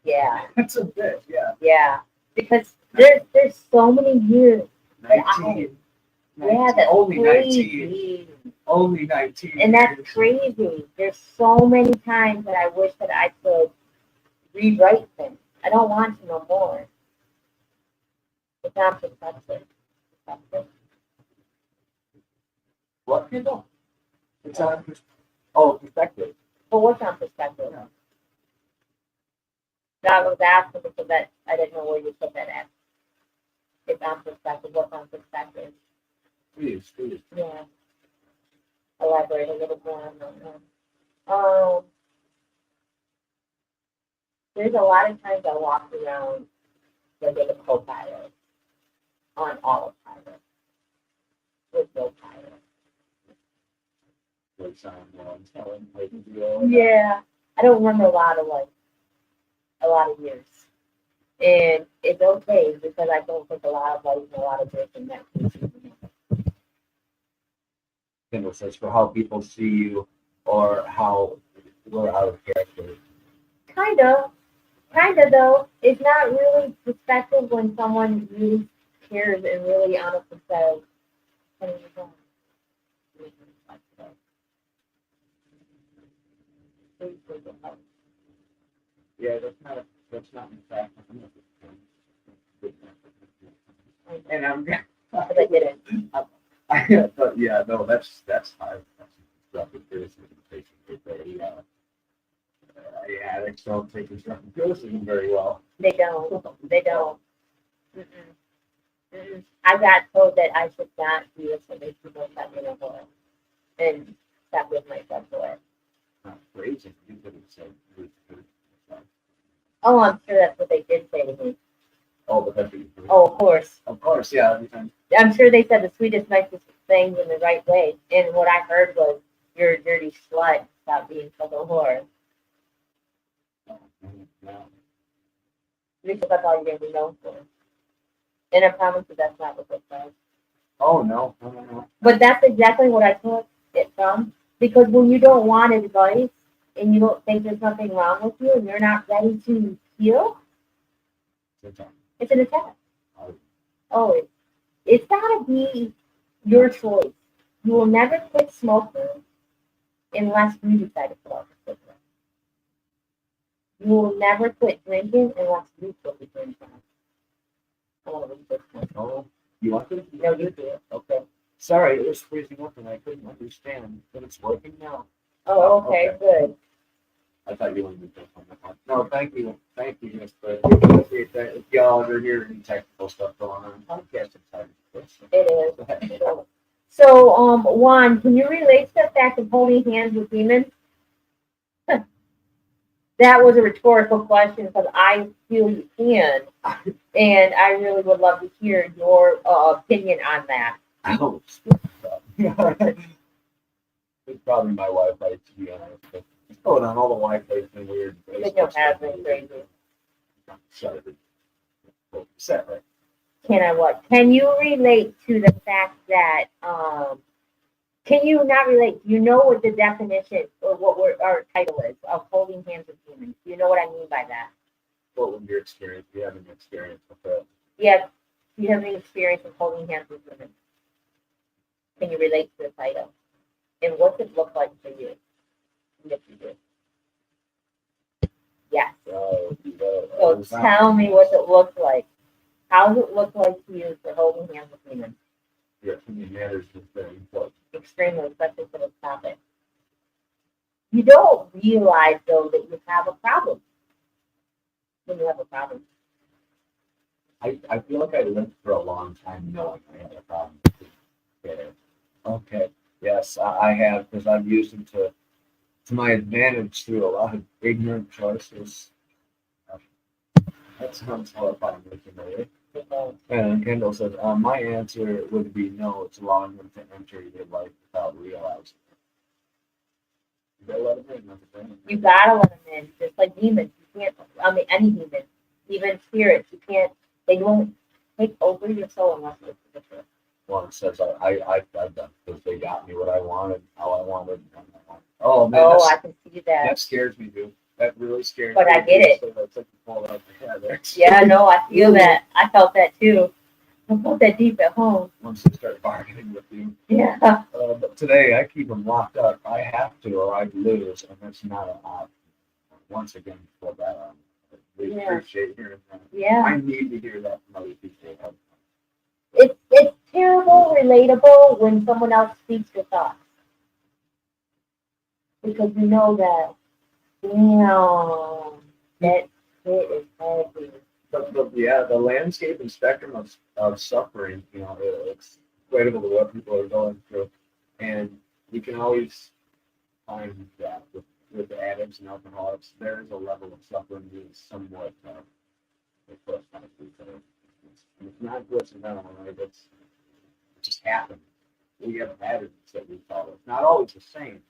Yeah,
That's a bitch, yeah.
yeah. Because there's so many years.
19.
Yeah, that's
only
crazy.
19. Only 19.
And that's
years.
crazy. There's so many times that I wish that I could rewrite things. I don't want to no more. It's not perspective.
What? You know. It's on perspective.
But what's on perspective?
Yeah.
I was asking because that I didn't know where you put that at. It's on perspective. What's on perspective?
Please.
Yeah. Elaborate a little more on that. There's a lot of times I walk around with a co-pilot on autopilot with no pilot. Yeah, I don't remember a lot of years, and it's okay because I don't think a lot of life and a lot of years in that.
Kindle says for how people see you or how we're out of character.
Kind of though. It's not really perspective when someone really cares and really honestly says, "What are you doing?"
Yeah, that's not in fact. And I'm
Because I didn't.
but yeah, no, that's hard. That's criticism addicts don't take constructive criticism very well.
They don't. Mm-mm. Mm-mm. I got told that I should not do this when people cut me in the hole and stop with myself for it.
Not crazy. You could have said.
Oh, I'm sure that's what they did say to me.
Oh, but that'd be.
Oh, of course.
Of course, yeah. Every time.
I'm sure they said the sweetest, nicest things in the right way. And what I heard was, "You're a dirty slut. Stop being such a whore."
No.
Because that's all you're going to be known for. And I promise you that's not what they said.
Oh, no.
But that's exactly what I took it from. Because when you don't want advice and you don't think there's nothing wrong with you and you're not ready to heal, it's an attack. Oh, it's got to be your choice. You will never quit smoking unless you decide to quit smoking. You will never quit drinking unless you quit drinking.
Oh, you want to?
No, you do.
Okay. Sorry, it was freezing up and I couldn't understand, but it's working now.
Oh, okay, good.
I thought you wanted to jump on that one. No, thank you. Thank you, Miss Fred. I appreciate that. If y'all ever hear any technical stuff going on, podcast is hard.
It is. So, Juan, can you relate to the fact of holding hands with demons? That was a rhetorical question because I feel you can, and I really would love to hear your opinion on that.
Oh, it's probably my Wi-Fi, to be honest. But Just going on all the Wi-Fi's been weird.
Video has been crazy.
Shut it. Set right.
Can I what? Can you relate to the fact that can you not relate? You know what the definition or what our title is of holding hands with humans. You know what I mean by that?
What would your experience? You have an experience with it.
Yes, you have any experience of holding hands with women. Can you relate to the title? And what's it look like for you? If you do. Yes. So tell me what it looks like. How does it look like to you for holding hands with women?
Your opinion matters is very important.
Extremely, especially for this topic. You don't realize though that you have a problem when you have a problem.
I feel like I lived for a long time knowing I had a problem. Okay. Yes, I have, because I've used them to my advantage through a lot of ignorant choices. That sounds horrifying, familiar. And Kendall says, my answer would be no, it's allowing them to enter your life without realizing it. You gotta let them in, that's the thing.
You gotta let them in, just like demons. You can't, any demon, even spirits, you can't, they won't take over your soul unless it's the truth.
One says, I've done because they got me what I wanted, how I wanted, when I wanted. Oh, man,
Oh, I can see that.
that scares me, dude. That really scares
But
me.
I get it.
So that's like you pull it out of your head there.
Yeah, no, I feel that. I felt that too. I felt that deep at home.
Once they start bargaining with you.
Yeah.
But today I keep them locked up. I have to, or I lose, and that's not an option. Once again, pull that on. We
Yeah.
appreciate hearing that.
Yeah.
I need to hear that from other people.
It's terrible, relatable when someone else speaks your thoughts. Because you know that, that shit is heavy.
The landscape and spectrum of suffering, it's incredible to what people are going through. And you can always find that with the addicts and alcoholics, there is a level of suffering that is somewhat it's not coincidental, right? It just happened. We have patterns that we follow. It's not always the same.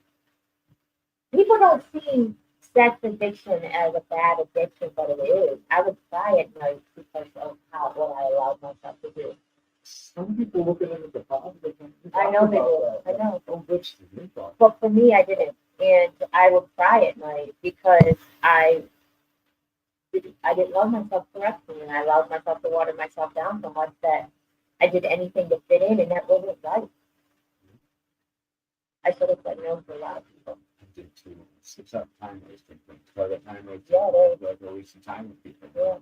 People don't see sex addiction as a bad addiction, but it is. I would cry at night because of what I allowed myself to do.
Some people look at it as a positive.
I know they do. I know.
Don't bitch to me.
But for me, I didn't. And I would cry at night because I didn't love myself correctly, and I allowed myself to water myself down so much that I did anything to fit in, and that wasn't right. I should have said no to a lot of people.
I did too. It's not time wasting things. By the time I
Yeah, it is.
like wasting time with people.
Yeah.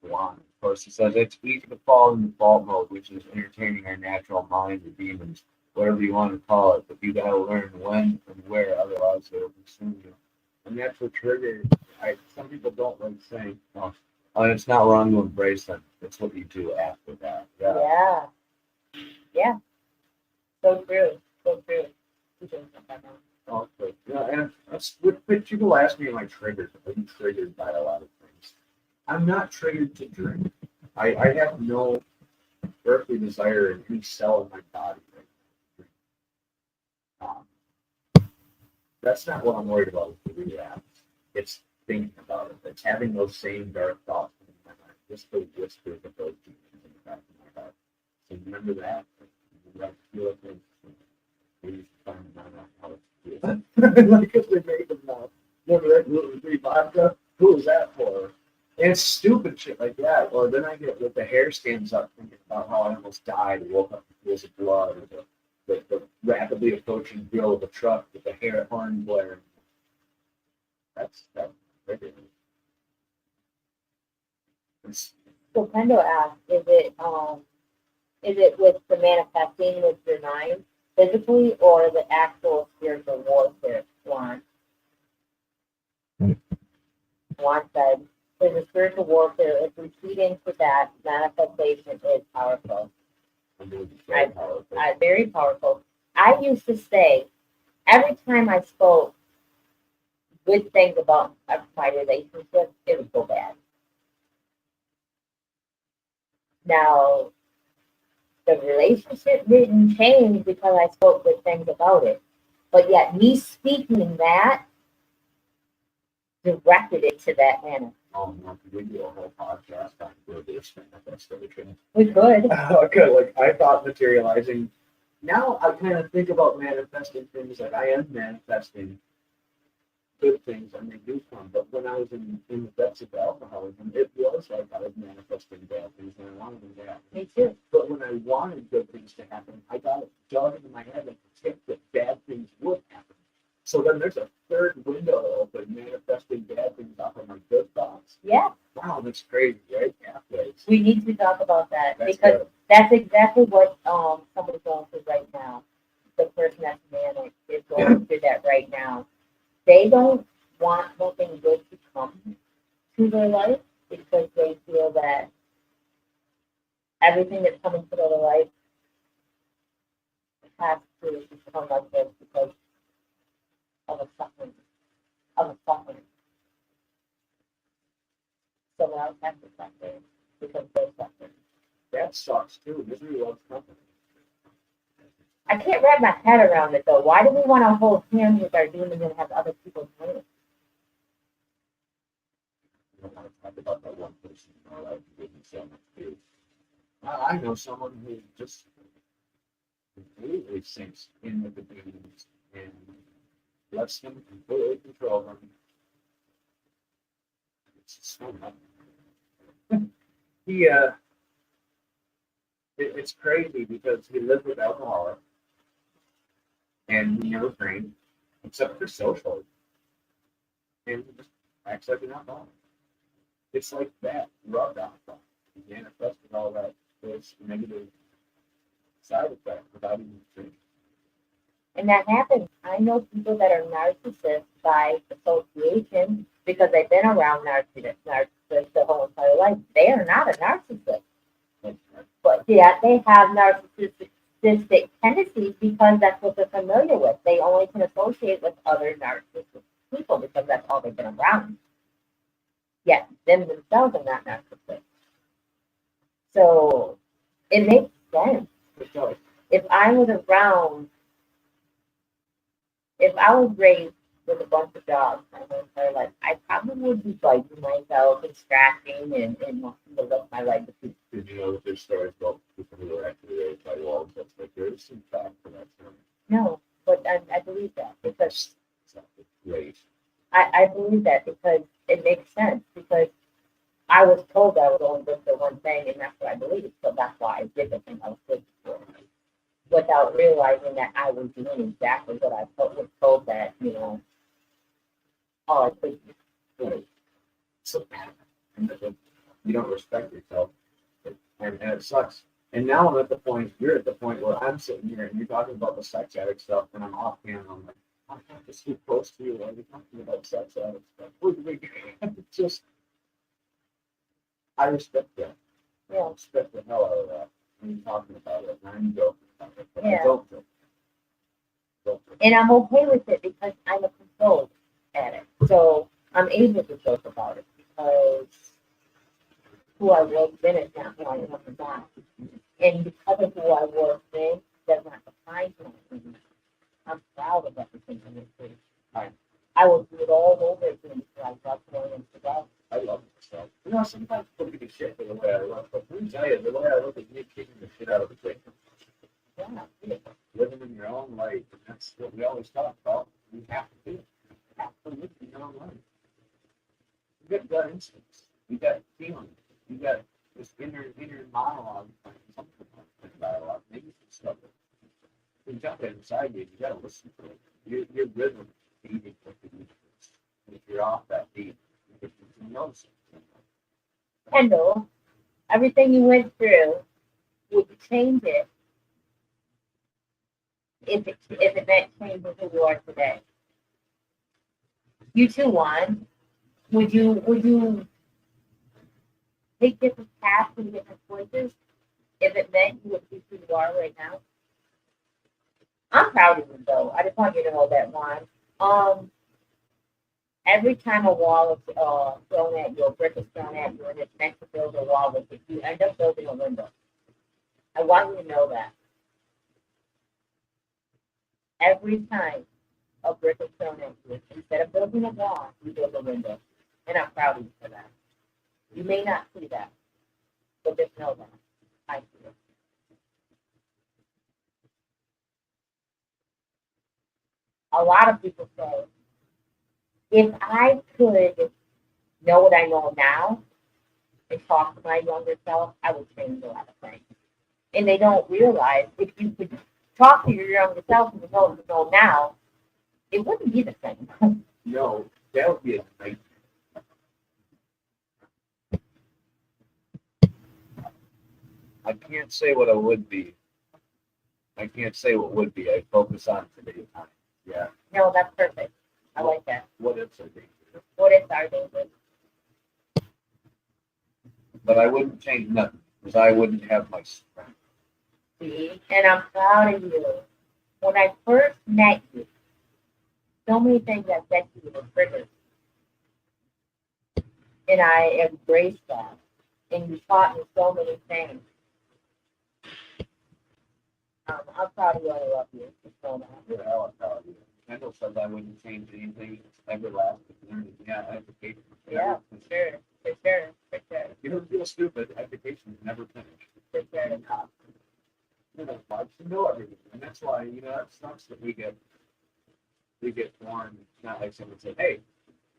Juan, of course, he says it's easy to fall in default mode, which is entertaining our natural mind, the demons, whatever you want to call it. But you gotta learn when and where, otherwise they'll consume you. And that's what triggers. Some people don't like saying, "Oh, it's not wrong to embrace them. It's what you do after that."
Yeah. Yeah. So true. So true.
Okay. Yeah, and that's what people ask me, am I triggered? I'm triggered by a lot of things. I'm not triggered to drink. I have no earthly desire in any cell in my body. That's not what I'm worried about with the relapse. It's thinking about it. It's having those same dark thoughts in my mind. Just the whispers of those demons in the back of my heart. So remember that. Feel it. We find out how it feels. Like if they make them now. Remember that gluten-free vodka? Who was that for? And it's stupid shit like that. Or then I get with the hair stands up thinking about how I almost died and woke up in pools of blood. Or the rapidly approaching grill of a truck with the hair horn blaring. That's ridiculous.
So Kendall asked, is it with the manifesting with your mind physically or the actual spiritual warfare, Juan? Juan said, there's a spiritual warfare. If we feed into that, manifestation is powerful. Very powerful. I used to say, every time I spoke good things about my relationship, it would go bad. Now, the relationship didn't change because I spoke good things about it. But yet me speaking that directed it to that manner.
We do a whole podcast on this manifestation.
We could.
Okay, like I thought materializing. Now I kind of think about manifesting things like I am manifesting good things and they do come. But when I was in the depths of alcoholism, it was like I was manifesting bad things and I wanted them to happen.
Me too.
But when I wanted good things to happen, I got it dug into my head and tipped that bad things would happen. So then there's a third window open, manifesting bad things off of my good thoughts.
Yeah.
Wow, that's crazy, right? Pathways.
We need to talk about that
That's
because
good.
that's exactly what somebody's going through right now. The person that's manic is going through that right now. They don't want something good to come to their life because they feel that everything that's coming to their life has to become like this because of a suffering. Someone else has to suffer because they're suffering.
That sucks too. Misery loves company.
I can't wrap my head around it though. Why do we want to hold hands with our demons and have other people do it?
I don't want to talk about that one person in my life who did me so much too. I know someone who just completely sinks in with the demons and lets them completely control them. It's so much. It's crazy because he lived with alcoholics and he never drank except for social. And he just acts like an alcoholic. It's like that rubbed off. He manifested all that this negative side effect without even drinking.
And that happens. I know people that are narcissists by association because they've been around narcissists the whole entire life. They are not a narcissist. But yeah, they have narcissistic tendencies because that's what they're familiar with. They only can associate with other narcissistic people because that's all they've been around. Yet them themselves are not narcissists. So it makes sense. If I was raised with a bunch of dogs my whole entire life, I probably would be biting myself and scratching and wanting to lift my leg to pieces.
Did you know that there's stories about people who were actually raised by wolves? That's like there's some fact for that story.
No, but I believe that because
Great.
I believe that because it makes sense because I was told that I was only good for one thing and that's what I believed. So that's why I did the thing I was good for. Without realizing that I was doing exactly what I was told that, all I could do.
So bad. You don't respect yourself. And it sucks. And now I'm at the point, you're at the point where I'm sitting here and you're talking about the sex addict stuff and I'm off camera. I'm like, I have to speak close to you while you're talking about sex addict stuff. It's just, I respect that.
Yeah.
I respect the hell out of that when you're talking about it. And I'm joking about it. But
Yeah.
I don't joke.
And I'm okay with it because I'm a controlled addict. So I'm able to joke about it because who I was then is not who I am now. And because of who I was then does not define me. I'm proud of everything in this case. I will do it all over again until I got going into that.
I love this stuff. Sometimes people give me shit for the way I look, but let me tell you, the way I look is me kicking the shit out of the thing.
Yeah.
Living in your own life, and that's what we always talk about. You have to do it. You have to live in your own life. You got gut instincts. You got feelings. You got this inner monologue, something like dialogue, maybe some stuff. You got that inside you. You got to listen to it. Your rhythm is beating with the universe. If you're off that beat, you notice it.
Kendall, everything you went through, would you change it if it meant changing who you are today? You too, Juan. Would you take different paths and different choices if it meant you would be who you are right now? I'm proud of you, though. I just want you to know that, Juan. Every time a wall is thrown at you, a brick is thrown at you, and it's meant to build a wall with it, you end up building a window. I want you to know that. Every time a brick is thrown at you. Instead of building a wall, you build a window. And I'm proud of you for that. You may not see that, but just know that. I see it. A lot of people say, if I could know what I know now and talk to my younger self, I would change a lot of things. And they don't realize if you could talk to your younger self and you know what you know now, it wouldn't be the same.
No, that would be a nightmare. I can't say what it would be. I can't say what would be. I focus on today's time. Yeah.
No, that's perfect. I like that.
What if I think?
What is our David?
But I wouldn't change nothing because I wouldn't have my strength.
See? And I'm proud of you. When I first met you, so many things I said to you were triggers. And I embraced that. And you taught me so many things. I'm proud of you. I love you. So much.
Yeah, I'm proud of you. Kendall says I wouldn't change anything. It's everlasting learning. Yeah, education.
Yeah, for sure. For sure. For sure.
You don't feel stupid. Education is never finished.
For sure.
You know, like to know everything, and that's why that sucks that we get born. Not like someone said, "Hey,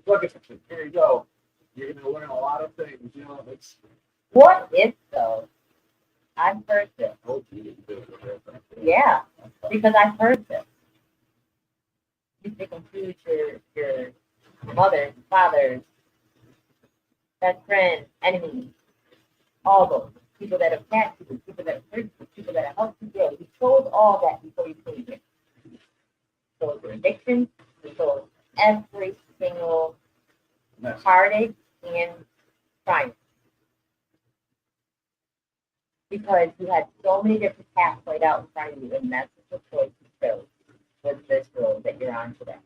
look at this. Here you go. You're going to learn a lot of things." You know, it's
What if, though? I've heard this.
oh, gee,
Yeah, because I've heard this. You can confuse your mother, father, best friend, enemy, all those people that have catched you, people that have hurt you, people that have helped you grow. You chose all that before you came here. So your addiction, you chose every single heartache and triumph. Because you had so many different paths laid out in front of you, and that's the choice you chose with this road that you're on today.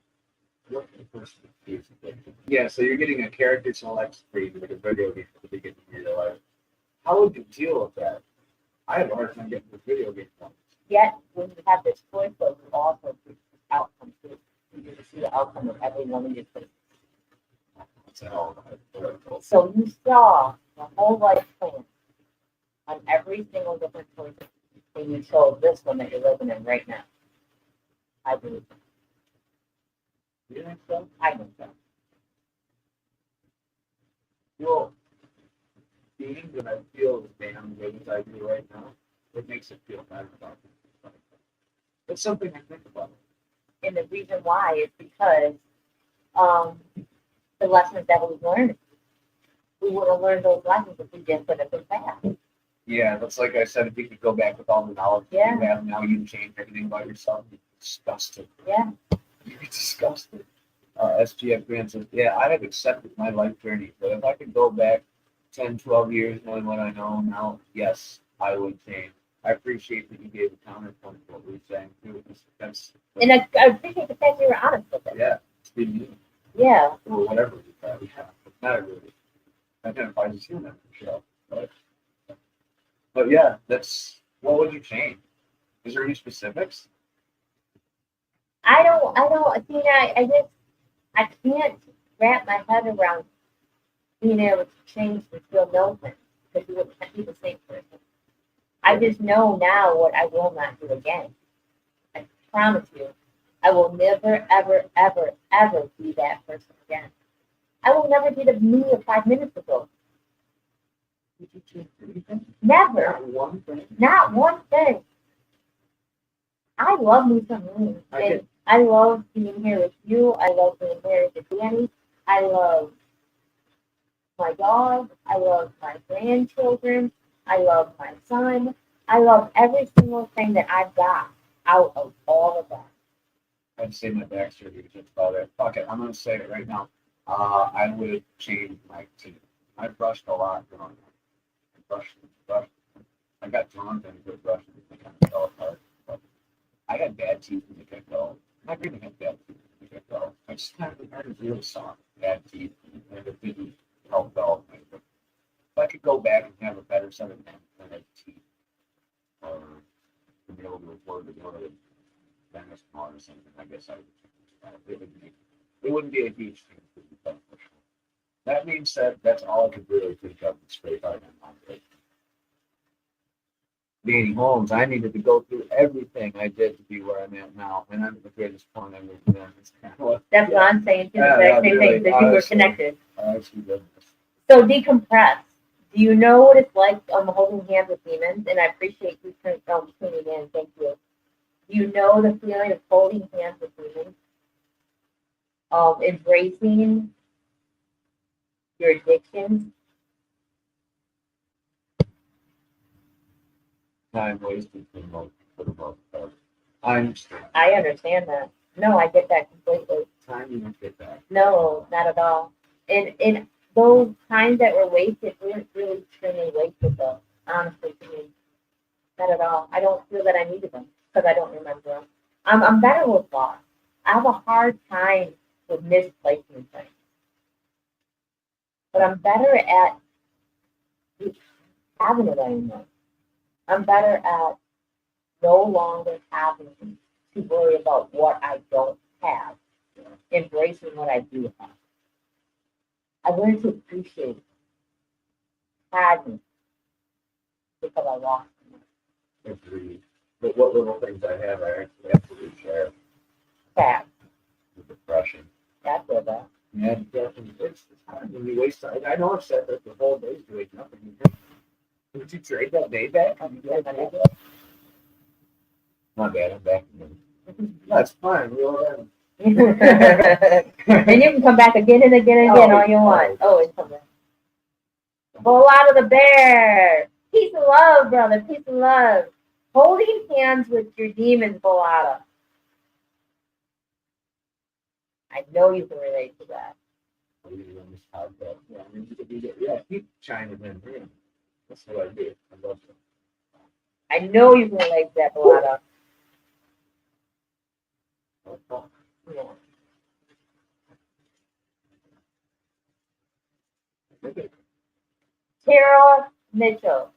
Yeah, so you're getting a character select screen with a video game at the beginning of your life. How would you deal with that? I have a hard time getting the video game points.
Yet, when you have this choice, though, you also see the outcome too. You get to see the outcome of every one of your choices. So you saw the whole life plan on every single different choice, and you chose this one that you're living in right now. I believe.
You think so?
I think so.
Well, being that I feel as damn good as I do right now, it makes it feel better about it. It's something I think about.
And the reason why is because the lessons that we've learned. We would have learned those lessons if we didn't put up with that.
Yeah, that's like I said, if you could go back with all the knowledge
Yeah.
you have now, you'd change everything about yourself. You'd be disgusted.
Yeah.
You'd be disgusted. SGF Grant says, yeah, I have accepted my life journey, but if I could go back 10, 12 years knowing what I know now, yes, I would change. I appreciate that you gave a counterpoint to what we were saying, too. That's
And I appreciate the fact you were honest with it.
yeah, it's been you.
Yeah.
Or whatever we thought we have. It's not really identifies as human for sure. But yeah, that's what would you change? Is there any specifics?
I don't, I can't wrap my head around being able to change and feel no things because you wouldn't be the same person. I just know now what I will not do again. I promise you, I will never, ever, ever, ever be that person again. I will never be the me of 5 minutes ago.
Would you change anything?
Never.
Not one thing.
Not one thing. I love me some me.
I
And
did.
I love being here with you. I love being here with Danny. I love my dog. I love my grandchildren. I love my son. I love every single thing that I've got out of all of that.
I'd say my back surgery just about it. Fuck it, I'm gonna say it right now. I would change my teeth. I brushed a lot growing up. I brushed. I got drunk and good brushing. I kind of fell apart. But I had bad teeth in the get-go. I'm not gonna have bad teeth in the get-go. I just had really soft bad teeth, and it didn't help develop me. But if I could go back and have a better set of teeth, or to be able to afford to go to the dentist tomorrow or something, I guess I would change It wouldn't be a huge thing to be done for sure. That being said, that's all I could really think of is straight out my mind. Danny Holmes, I needed to go through everything I did to be where I'm at now, and I'm at the greatest point I've ever been. It's kind of what
That's what I'm saying too.
Yeah,
The exact
yeah,
same
really,
thing, that you were
honestly.
connected.
I actually did.
So decompress. Do you know what it's like holding hands with demons? And I appreciate you tuning in. Thank you. Do you know the feeling of holding hands with demons? Of embracing your addictions?
Time wasted for the most part.
I understand that. No, I get that completely.
Time you don't get back.
No, not at all. And those times that were wasted weren't really extremely wasted though, honestly to me. Not at all. I don't feel that I needed them because I don't remember them. I'm better with loss. I have a hard time with misplacing things. But I'm better at having it anymore. I'm better at no longer having to worry about what I don't have, embracing what I do have. I learned to appreciate having because I lost them.
Agreed. But what little things I have, I actually have to share.
Sad.
The depression.
That's what that.
Yeah, depression. It's hard when you waste time. I know I've said that the whole day's doing nothing. Would you trade that day back? Have you got that day back? Not bad, I'm back again. That's fine, we'll have.
And you can come back again and again and again all you want. Always come back. Bowl out of the bear. Peace of love, brother. Peace of love. Holding hands with your demons, Bolada. I know you can relate to that.
Yeah, keep chiming in here. That's what I do. I love it.
I know you can relate to that, Bolada. Yeah. Tara Mitchell.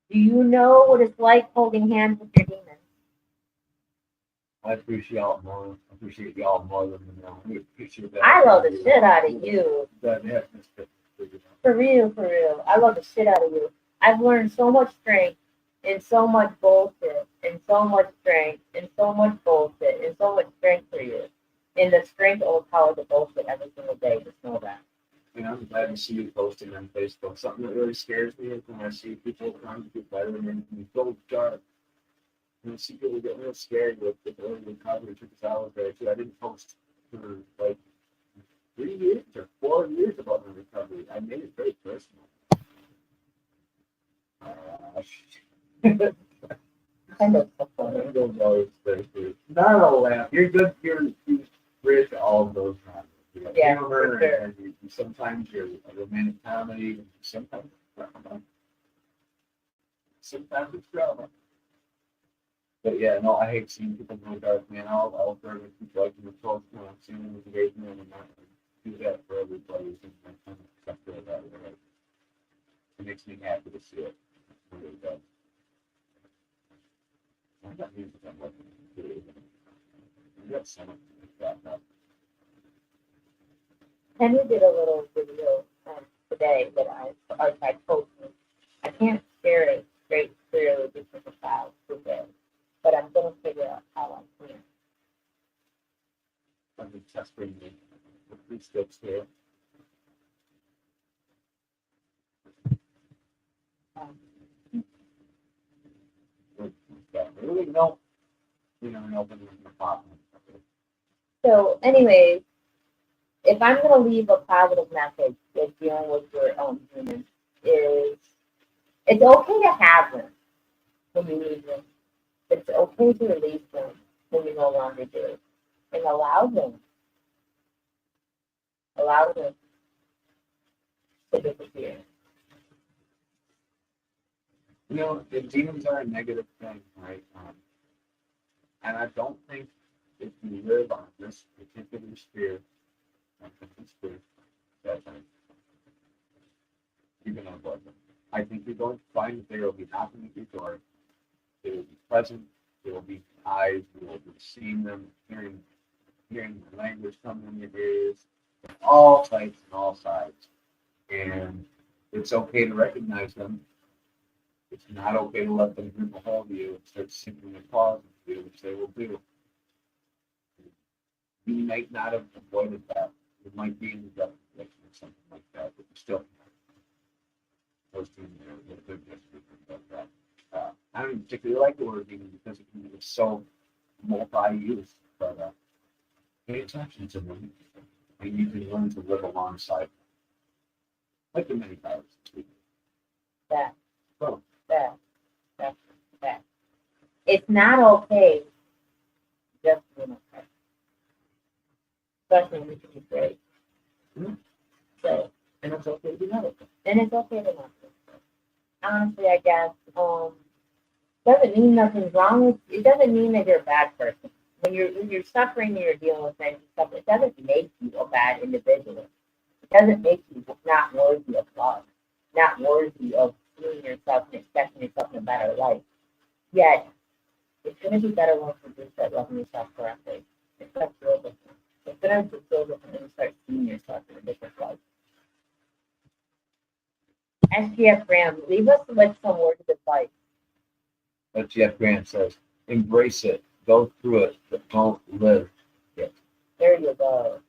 Do you know what it's like holding hands with your demons?
I appreciate y'all more. I appreciate y'all more than you know. We appreciate that.
I love the shit out of you.
That yeah,
For real, for real. I love the shit out of you. I've learned so much strength and so much bullshit and so much strength and so much bullshit and so much strength for you. And the strength overpowers the bullshit every single day. Just know that.
And I'm glad to see you posting on Facebook. Something that really scares me is when I see people trying to get better and you go dark. And I see people get real scared with the early recovery because I was there too. I didn't post for like 3 years or 4 years about my recovery. I made it very personal.
Kind of.
Not all that. You're good. You're bridge to all of those genres.
Yeah,
Humor,
for sure.
and sometimes you're a romantic comedy. Sometimes it's drama. Sometimes it's drama. But yeah, no, I hate seeing people go dark, man. I'll burn with people like the post when I'm seeing them with engagement and not do that for everybody. I kind of feel that way. It makes me happy to see it. It really does. I got music I'm listening to. I got so much to talk about.
Henry did a little video today that I posted. I can't share it straight clearly because of files today, but I'm going to figure out how I can.
I'm just testing the 3 steps here. Really, no. You know, opening the apartment.
So, anyways, if I'm going to leave a positive message with dealing with your own humans, is it's okay to have them when you need them. It's okay to release them when you no longer do. And allow them to disappear.
You know, the demons are a negative thing, right? And I don't think if you live on this particular sphere, that time, you're going to avoid them. I think you're going to find that they will be knocking at your door. They will be present. There will be eyes. You will be seeing them, hearing the language coming in your ears, all types and all sides. And it's okay to recognize them. It's not okay to let them grip a hold of you and start sinking their claws into you, which they will do. You might not have avoided that. It might be in the depth of addiction or something like that, but you still those two they're just different. But I don't particularly like the word demon because it's so multi-use. But pay attention to them, and you can learn to live alongside them. Like the many powers.
That.
Oh.
That. It's not okay just being okay. Especially when you can be great.
Mm-hmm.
So,
And it's okay to be not okay.
and it's okay to not be okay. Honestly, I guess, doesn't mean nothing's wrong with it. Doesn't mean that you're a bad person. When you're suffering and you're dealing with things and stuff, it doesn't make you a bad individual. It doesn't make you not worthy of love, not worthy of seeing yourself and expecting yourself in a better life. Yet, it's going to be better once you do start loving yourself correctly. It's going to feel different. It's going to feel different when you start seeing yourself in a different light. SGF Graham, leave us with some words of advice.
But Jeff Grant says, embrace it, go through it, but don't live it.
There you go.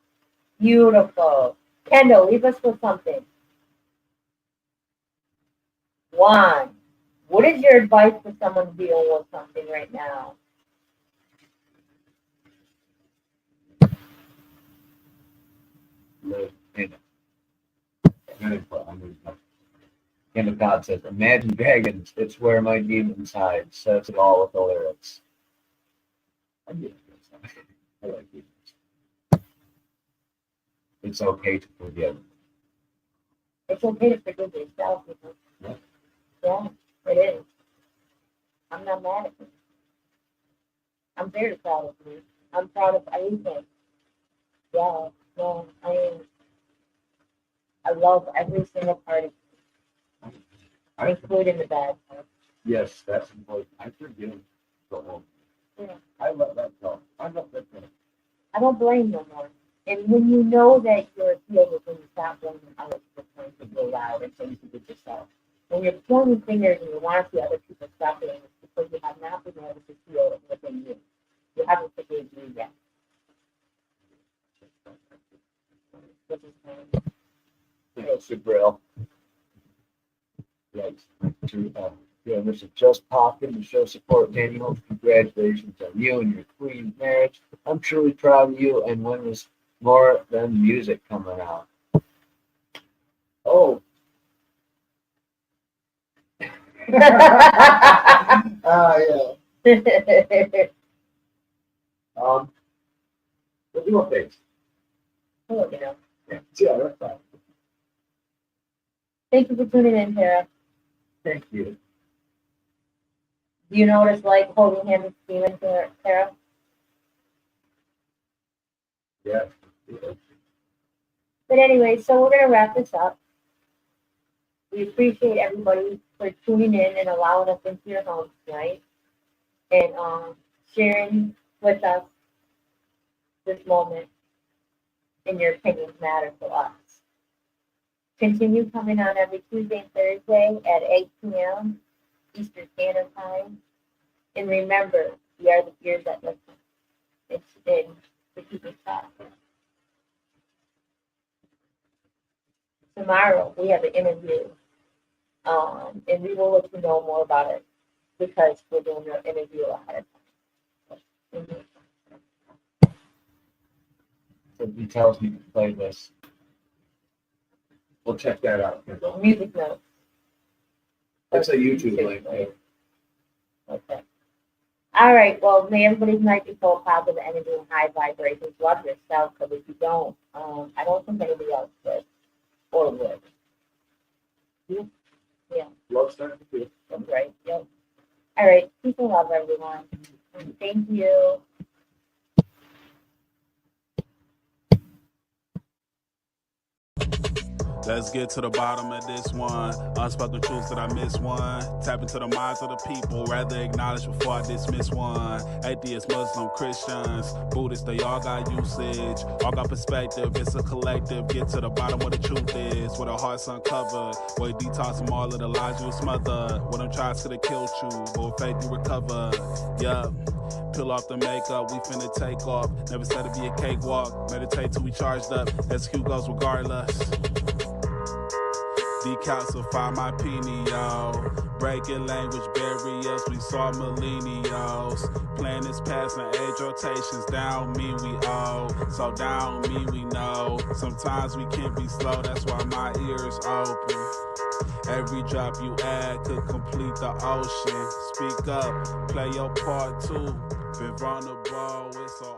Beautiful. Kendall, leave us with something. One, what is your advice for someone dealing with something right now?
Live in it. And the God says, Imagine Dragons, it's where my demons hide. Says it all with the lyrics. I like demons. It's okay to forgive.
It's okay to forgive yourself.
Yeah.
Yeah, it is. I'm not mad at you. I'm very proud of you. I'm proud of everything. Yeah, no, I am. I love every single part of you, including the bad part.
Yes, that's important. I forgive. Go home.
Yeah.
I let that go. I let that go.
I don't blame no more. And when you know that you're healed, is when you stop blaming others for things to go loud and things you did yourself. When you're pointing fingers and you want to see other people suffering, it's because you have not been able to heal it within you. You haven't forgiven you yet. Which is fine.
Super L. Right. This is just popping to show support. Danny Holmes, congratulations on you and your queen marriage. I'm truly proud of you. And when was more than music coming out? Oh. Yeah. We'll do a face.
Oh, you know.
Yeah, that's fine.
Thank you for tuning in, Tara.
Thank you.
Do you know what it's like holding hands with Steven, Tara?
Yeah.
But anyway, so we're going to wrap this up. We appreciate everybody for tuning in and allowing us into your homes tonight and sharing with us this moment. And your opinions matter to us. Continue coming on every Tuesday and Thursday at 8 p.m. Eastern Standard Time. And remember, we are the ears that listen. It's in the keeping talk. Tomorrow, we have an interview. And we will let you know more about it because we're doing the interview ahead of time. Mm-hmm.
So he tells me to play this. We'll check that out.
Music notes.
It's a YouTube link.
Okay. All right. Well, may everybody's night be full of positive energy and high vibrations. Love yourself, because if you don't, I don't think anybody else would or would. Yeah.
Love starting to feel.
That's right. Yep. All right. Peace and love, everyone. Thank you.
Let's get to the bottom of this one. Unspoken truths that I miss one. Tap into the minds of the people, rather acknowledge before I dismiss one. Atheists, Muslim, Christians, Buddhists, they all got usage. All got perspective, it's a collective. Get to the bottom where the truth is, where the heart's uncovered. Where you detox from all of the lies you smothered. When them tries could have killed you, but with faith you recover. Yup. Peel off the makeup, we finna take off. Never said it'd be a cakewalk. Meditate till we charged up. Execute goes regardless. Decalcify my pineal. Breaking language barriers, we saw millennials. Planets passing age rotations, down me we owe. So down me we know. Sometimes we can be slow, that's why my ears open. Every drop you add could complete the ocean. Speak up, play your part too. Been vulnerable, it's so